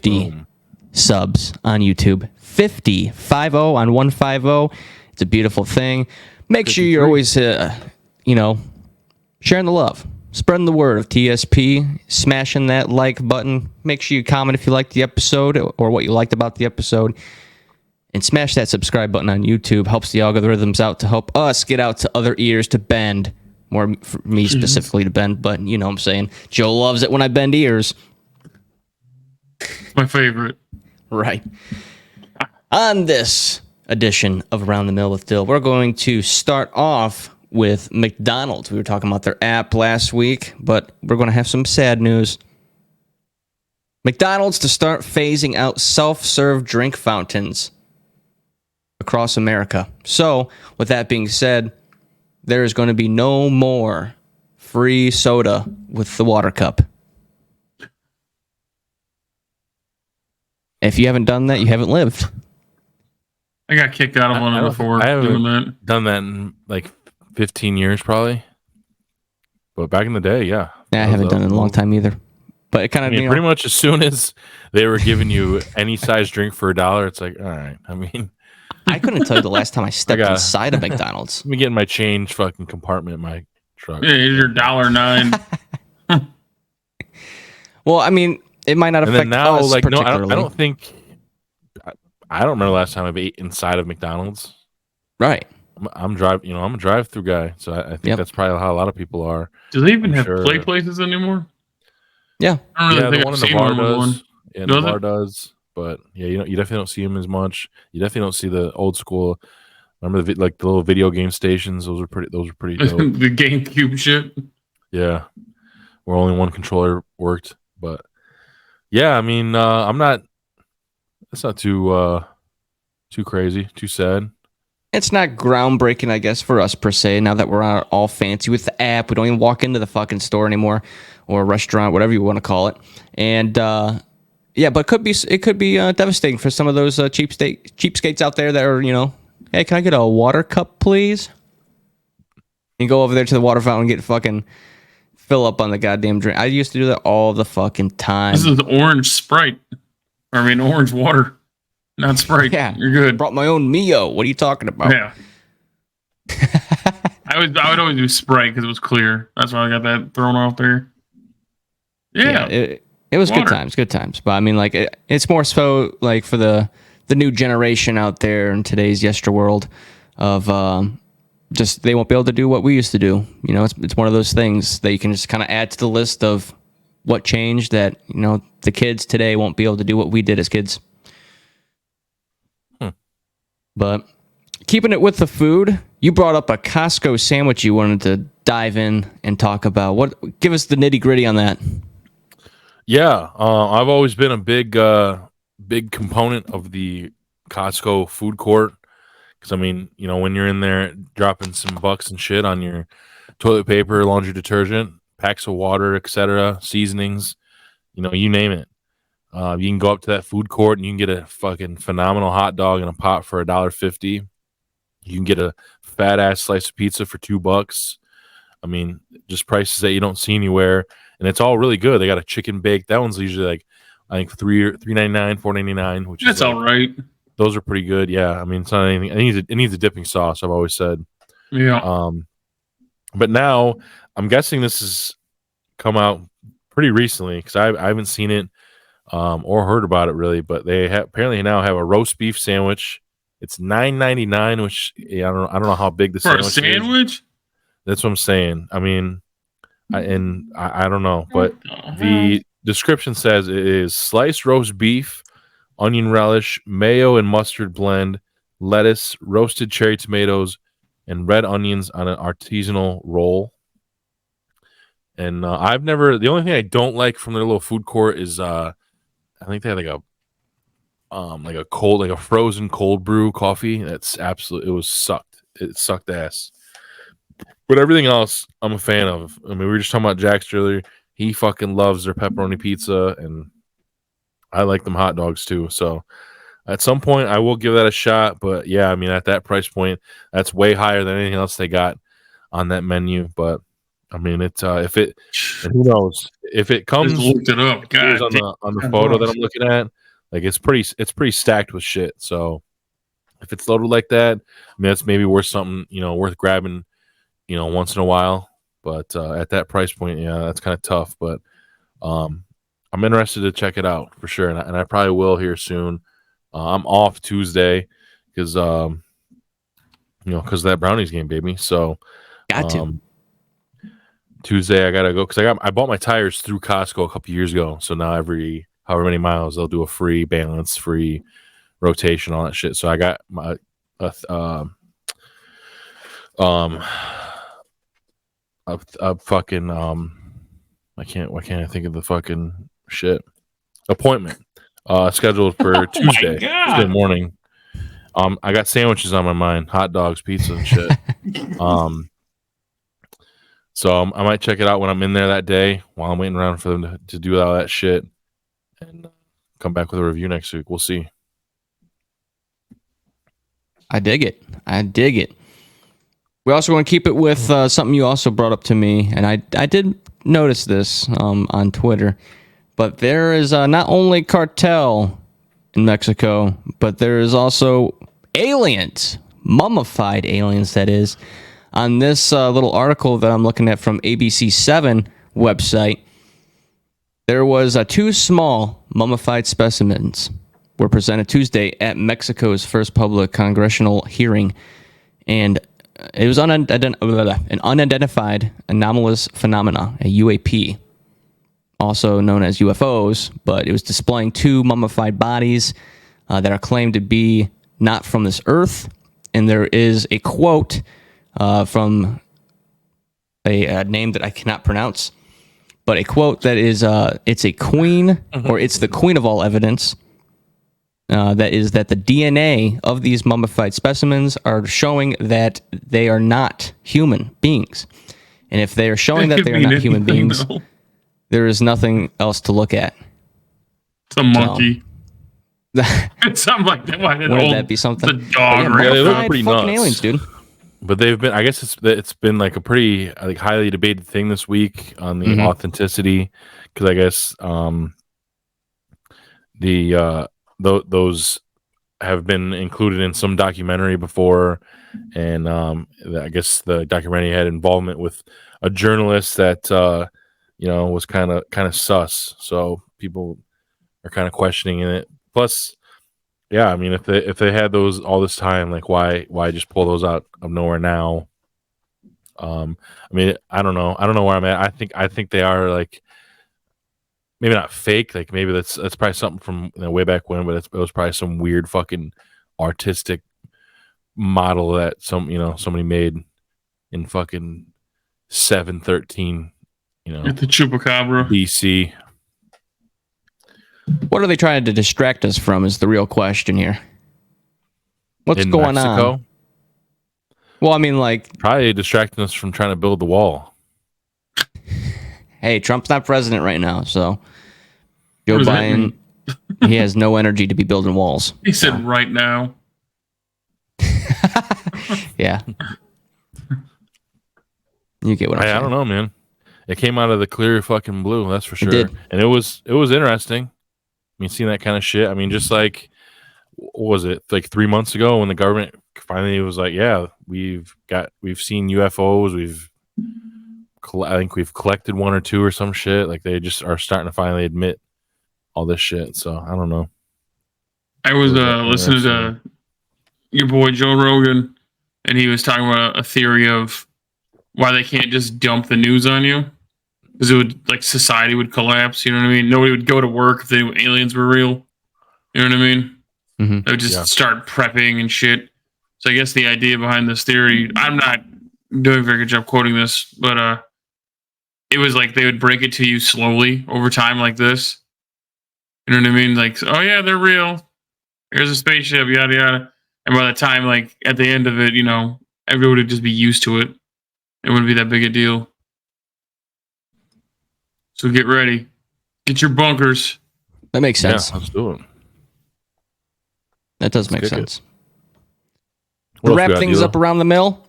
Boom. Subs on YouTube. 50 on 150. It's a beautiful thing. Make sure you're always, sharing the love. Spreading the word of TSP, smashing that like button. Make sure you comment if you liked the episode or what you liked about the episode. And smash that subscribe button on YouTube. Helps the algorithms out to help us get out to other ears to bend. More for me specifically to bend, but you know what I'm saying. Joe loves it when I bend ears. My favorite. Right. On this edition of Around the Mill with Dill, we're going to start off with McDonald's. We were talking about their app last week, but we're going to have some sad news. McDonald's to start phasing out self-serve drink fountains across America. So, with that being said, there is going to be no more free soda with the water cup. If you haven't done that, you haven't lived. I got kicked out of one before. I haven't done that in like 15 years probably. But back in the day, yeah. I haven't done it in a long time either. But it kind of, pretty much as soon as they were giving you any size drink for $1, it's like, all right. I mean, I couldn't tell you the last time I stepped inside of McDonald's. Let me get in my change fucking compartment in my truck. Yeah, here's your $1.09. Well, I mean, it might not affect now, us like, no, particularly. I don't think. I don't remember the last time I've ate inside of McDonald's. Right. I'm a drive-through guy, so I think that's probably how a lot of people are. Do they even have play places anymore? Yeah. I don't really think I've seen one. Does. Yeah, the bar does. But yeah, you definitely don't see them as much. You definitely don't see the old school. Remember the little video game stations? Those were pretty dope. The GameCube shit. Yeah, where only one controller worked. But yeah, I mean, I'm not. It's not too crazy, too sad. It's not groundbreaking, I guess, for us per se. Now that we're all fancy with the app, we don't even walk into the fucking store anymore, or a restaurant, whatever you want to call it. And yeah, but it could be devastating for some of those cheapskates out there that are, hey, can I get a water cup, please? You go over there to the water fountain and get fucking fill up on the goddamn drink. I used to do that all the fucking time. This is orange Sprite. Orange water. Not Sprite. Yeah, you're good. Brought my own Mio. What are you talking about? Yeah. I would always do Sprite because it was clear. That's why I got that thrown off there. Yeah. It was good times. But I mean, like, it's more so like for the new generation out there in today's yesterworld of just they won't be able to do what we used to do. It's one of those things that you can just kind of add to the list of what changed that, the kids today won't be able to do what we did as kids. But keeping it with the food, you brought up a Costco sandwich you wanted to dive in and talk about. Give us the nitty gritty on that. Yeah, I've always been a big component of the Costco food court because I mean, when you're in there dropping some bucks and shit on your toilet paper, laundry detergent, packs of water, etc., seasonings, you name it. You can go up to that food court and you can get a fucking phenomenal hot dog in a pot for $1.50. You can get a fat ass slice of pizza for $2. I mean, just prices that you don't see anywhere, and it's all really good. They got a chicken bake. That one's usually like I think $3.99, $4.99, which that's all right. Those are pretty good. Yeah, I mean, it's not anything. It needs a dipping sauce. I've always said. Yeah. But now I'm guessing this has come out pretty recently because I haven't seen it. Or heard about it really, but they apparently now have a roast beef sandwich. It's $9.99, which I don't know how big the sandwich is. That's what I'm saying. I mean, I don't know, but the description says it is sliced roast beef, onion relish, mayo and mustard blend, lettuce, roasted cherry tomatoes, and red onions on an artisanal roll. And the only thing I don't like from their little food court is I think they had like a frozen cold brew coffee. That's it sucked ass. But everything else I'm a fan of. I mean, we were just talking about Jack's earlier. He fucking loves their pepperoni pizza, and I like them hot dogs too. So at some point I will give that a shot. But yeah, I mean, at that price point, that's way higher than anything else they got on that menu. But I mean, it's and who knows if it comes just looked it up. God, on the photo that I'm looking at, like it's pretty stacked with shit. So if it's loaded like that, I mean, that's maybe worth something, worth grabbing, once in a while. But at that price point, yeah, that's kind of tough. But I'm interested to check it out for sure, and I probably will here soon. I'm off Tuesday because because of that Brownies game, baby. So got to. Tuesday I gotta go because I bought my tires through Costco a couple years ago. So now every however many miles, they'll do a free balance, free rotation, all that shit. So I got my a fucking why can't I think of the fucking shit appointment scheduled for Tuesday morning. I got sandwiches on my mind, hot dogs, pizza, and shit. So I might check it out when I'm in there that day while I'm waiting around for them to do all that shit and come back with a review next week. We'll see. I dig it. We also want to keep it with something you also brought up to me, and I did notice this on Twitter, but there is not only cartel in Mexico, but there is also aliens, mummified aliens, that is. On this little article that I'm looking at from ABC7 website, there was 2 small mummified specimens were presented Tuesday at Mexico's first public congressional hearing, and it was an unidentified anomalous phenomena, a UAP, also known as UFOs, but it was displaying 2 mummified bodies that are claimed to be not from this earth, and there is a quote from a name that I cannot pronounce, but a quote that is, it's a queen, or it's the queen of all evidence, that is that the DNA of these mummified specimens are showing that they are not human beings. And if they are showing that they are not human beings, there is nothing else to look at. It's a monkey. It's something like that. Wouldn't that be something? The dog. Yeah, they look pretty nuts. Aliens, dude. But they've been, I guess it's been like a pretty like highly debated thing this week on the authenticity, because I guess those have been included in some documentary before, and I guess the documentary had involvement with a journalist that was kind of sus, so people are kind of questioning it. Plus, yeah, I mean, if they had those all this time, like why just pull those out of nowhere now? I mean, I don't know where I'm at. I think they are like maybe not fake. Like maybe that's probably something from way back when, but it was probably some weird fucking artistic model that somebody made in fucking 713, at the Chupacabra BC. What are they trying to distract us from is the real question here. What's in going Mexico? on? Well, I mean, like, probably distracting us from trying to build the wall. Hey, Trump's not president right now, so Joe Biden, he has no energy to be building walls. He said right now. Yeah. You get what I'm saying. I don't know, man. It came out of the clear fucking blue, that's for sure. It did. And it was interesting. I mean, seeing that kind of shit. I mean, just like, what was it, like 3 months ago when the government finally was like, yeah, we've seen UFOs. I think we've collected 1 or 2 or some shit. Like they just are starting to finally admit all this shit. So I don't know. I was listening to your boy Joe Rogan, and he was talking about a theory of why they can't just dump the news on you, because it would, like, society would collapse. You know what I mean? Nobody would go to work if they knew aliens were real. You know what I mean? Mm-hmm. They would just start prepping and shit. So I guess the idea behind this theory, I'm not doing a very good job quoting this, but it was like they would break it to you slowly over time, like this. You know what I mean? Like, oh yeah, they're real. Here's a spaceship, yada yada. And by the time, like, at the end of it, everyone would just be used to it. It wouldn't be that big a deal. So get ready. Get your bunkers. That makes sense. Yeah, let's do it. That does make sense. To wrap things up around the mill,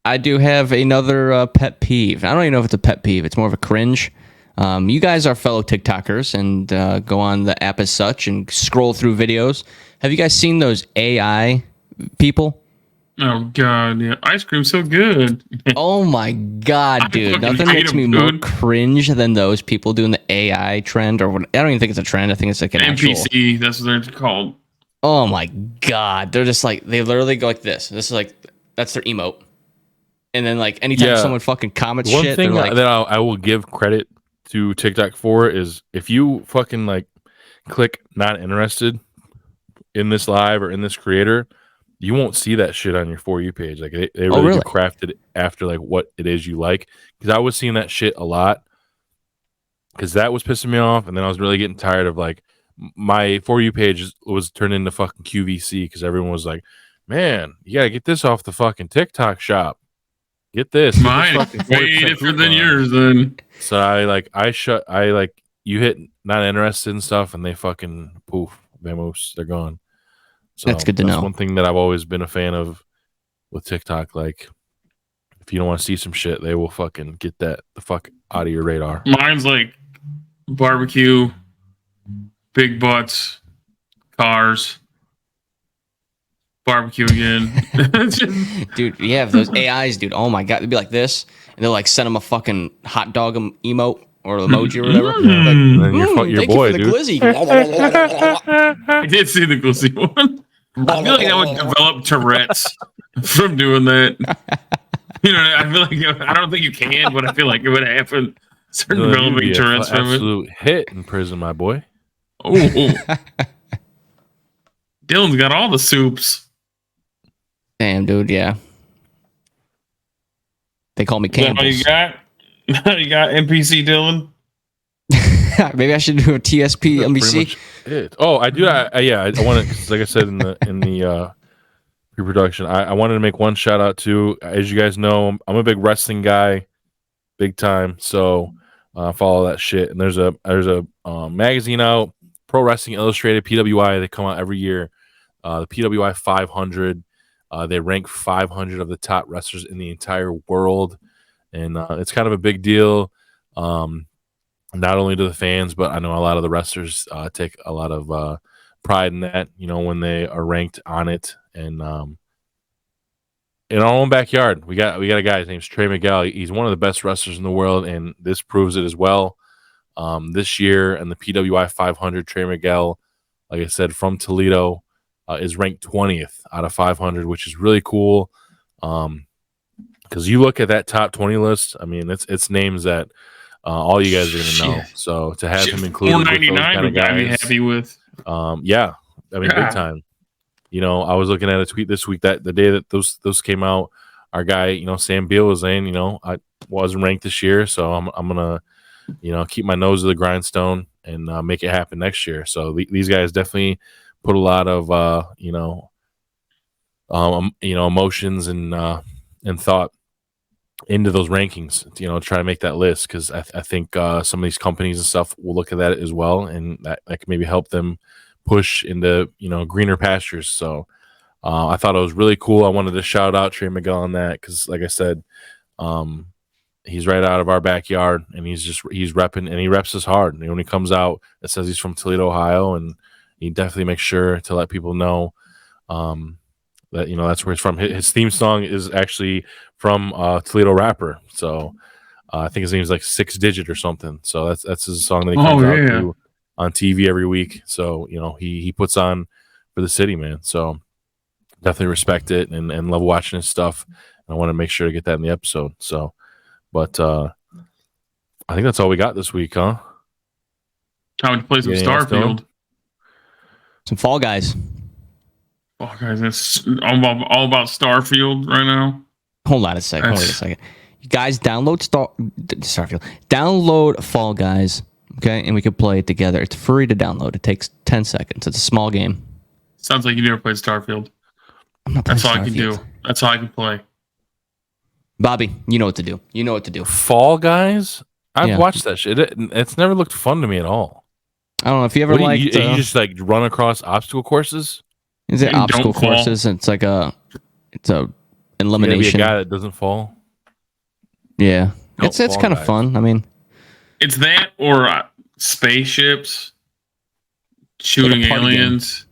I do have another pet peeve. I don't even know if it's a pet peeve. It's more of a cringe. You guys are fellow TikTokers and go on the app as such and scroll through videos. Have you guys seen those AI people? Oh, God. Yeah. Ice cream's so good. Oh, my God, dude. Nothing makes me more cringe than those people doing the AI trend. Or what, I don't even think it's a trend. I think it's like an NPC. Actual, that's what they're called. Oh, my God. They're just like, they literally go like this. This is like, that's their emote. And then, like, anytime someone fucking comments One shit, thing they're like, that I will give credit to TikTok for is if you fucking like click not interested in this live or in this creator, you won't see that shit on your For You page. Like they really do craft it after like what it is you like. Because I was seeing that shit a lot. Because that was pissing me off, and then I was really getting tired of like my For You page was turned into fucking QVC because everyone was like, "Man, you gotta get this off the fucking TikTok shop. Get this." Mine is way different than yours. Then so I you hit not interested in stuff, and they fucking poof, vamoose, they're gone. So that's good to know. One thing that I've always been a fan of with TikTok. Like, if you don't want to see some shit, they will fucking get that the fuck out of your radar. Mine's like barbecue, big butts, cars, barbecue again. Dude, yeah, those AIs, dude. Oh my god, they'd be like this, and they'll like send them a fucking hot dog emote or emoji or whatever. Like, and then your boy, you dude. I did see the glizzy one. I feel like I would develop Tourette's from doing that. You know, I feel like I don't think you can, but I feel like it would happen. Certain developing Tourette's from it. Absolute hit in prison, my boy. Oh, Dylan's got all the soups. Damn, dude, yeah. They call me Campbell. You got NPC Dylan. Maybe I should do a TSP NBC. Oh, I do. Yeah, I want to. Like I said in the pre-production, I wanted to make one shout out to. As you guys know, I'm a big wrestling guy, big time. So follow that shit. And there's a magazine out, Pro Wrestling Illustrated (PWI). They come out every year. The PWI 500. They rank 500 of the top wrestlers in the entire world, and it's kind of a big deal. Not only to the fans, but I know a lot of the wrestlers take a lot of pride in that, you know, when they are ranked on it. And in our own backyard, we got a guy, his name's Trey Miguel. He's one of the best wrestlers in the world, and this proves it as well. This year in the PWI 500, Trey Miguel, like I said, from Toledo, is ranked 20th out of 500, which is really cool. Because you look at that top 20 list, I mean, it's names that all you guys are going to know. So to have him included with those kind of guys, be happy with. Yeah, I mean, big time. You know, I was looking at a tweet this week that the day that those came out, our guy, you know, Sam Beal was saying, you know, I wasn't ranked this year, so I'm gonna, you know, keep my nose to the grindstone and make it happen next year. So these guys definitely put a lot of emotions and thought into those rankings, you know, try to make that list, because I think some of these companies and stuff will look at that as well, and that can maybe help them push into, you know, greener pastures. So I thought it was really cool. I wanted to shout out Trey Miguel on that because, like I said, he's right out of our backyard, and he's repping, and he reps us hard. And when he comes out, it says he's from Toledo, Ohio, and he definitely makes sure to let people know that, you know, that's where he's from. His theme song is actually from Toledo rapper. So I think his name is like 6 Digit or something. So that's his song that he comes out to on TV every week. So, you know, he puts on for the city, man. So definitely respect it and love watching his stuff. And I want to make sure to get that in the episode. So, but I think that's all we got this week, huh? Time to play some Starfield. Some Fall Guys. Fall Guys, it's all about Starfield right now. Hold on a second. Wait a second. You guys, download Starfield. Download Fall Guys, okay? And we can play it together. It's free to download. It takes 10 seconds. It's a small game. Sounds like you never played Starfield. That's all I can do. That's all I can play. Bobby, you know what to do. You know what to do. Fall Guys? I've watched that shit. It's never looked fun to me at all. I don't know if you ever liked... you just like run across obstacle courses? Is it obstacle courses? It's like it's a elimination. Be a guy that doesn't fall. Yeah, it's kind of fun. I mean, it's that or spaceships shooting aliens.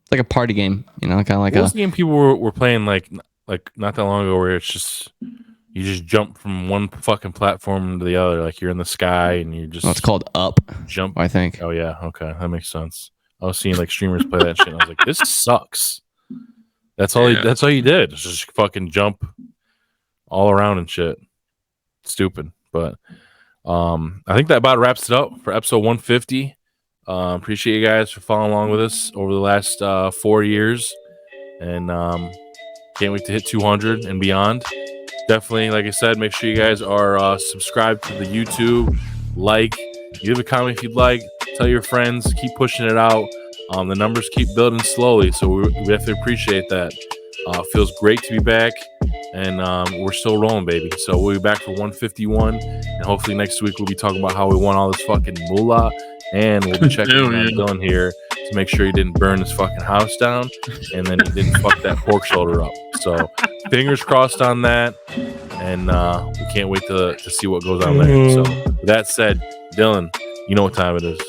It's like a party game, you know, kind of like a game people were playing like not that long ago, where it's just you just jump from one fucking platform to the other, like you're in the sky and you just. It's called Up. Jump. I think. Oh yeah, okay, that makes sense. I was seeing like streamers play that shit, and I was like, "This sucks." That's all. That's all you did. It's just fucking jump all around and shit. Stupid, but I think that about wraps it up for episode 150. Appreciate you guys for following along with us over the last 4 years, and can't wait to hit 200 and beyond. Definitely, like I said, make sure you guys are subscribed to the YouTube, give a comment if you'd like, tell your friends, keep pushing it out. The numbers keep building slowly, so we definitely appreciate that. Feels great to be back, and we're still rolling, baby. So we'll be back for 151, and hopefully next week we'll be talking about how we won all this fucking moolah, and we'll be checking on Dylan here to make sure he didn't burn his fucking house down, and then he didn't fuck that pork shoulder up. So fingers crossed on that, and we can't wait to see what goes on there. So with that said, Dylan, you know what time it is.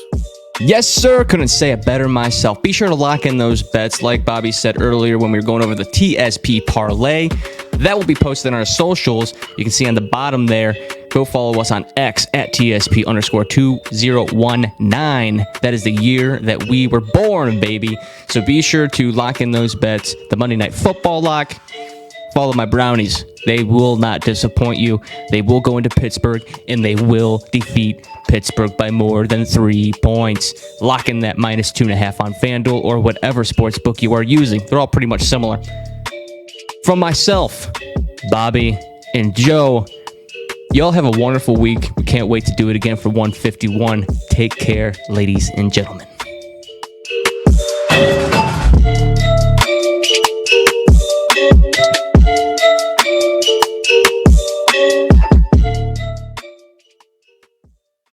Yes, sir. Couldn't say it better myself. Be sure to lock in those bets, like Bobby said earlier when we were going over the TSP Parlay. That will be posted on our socials. You can see on the bottom there. Go follow us on X at TSP_2019. That is the year that we were born, baby. So be sure to lock in those bets. The Monday Night Football lock. Follow my Brownies. They will not disappoint you. They will go into Pittsburgh, and they will defeat Pittsburgh by more than 3 points. Lock in that -2.5 on FanDuel or whatever sports book you are using. They're all pretty much similar. From myself, Bobby, and Joe, y'all have a wonderful week. We can't wait to do it again for 151. Take care, ladies and gentlemen.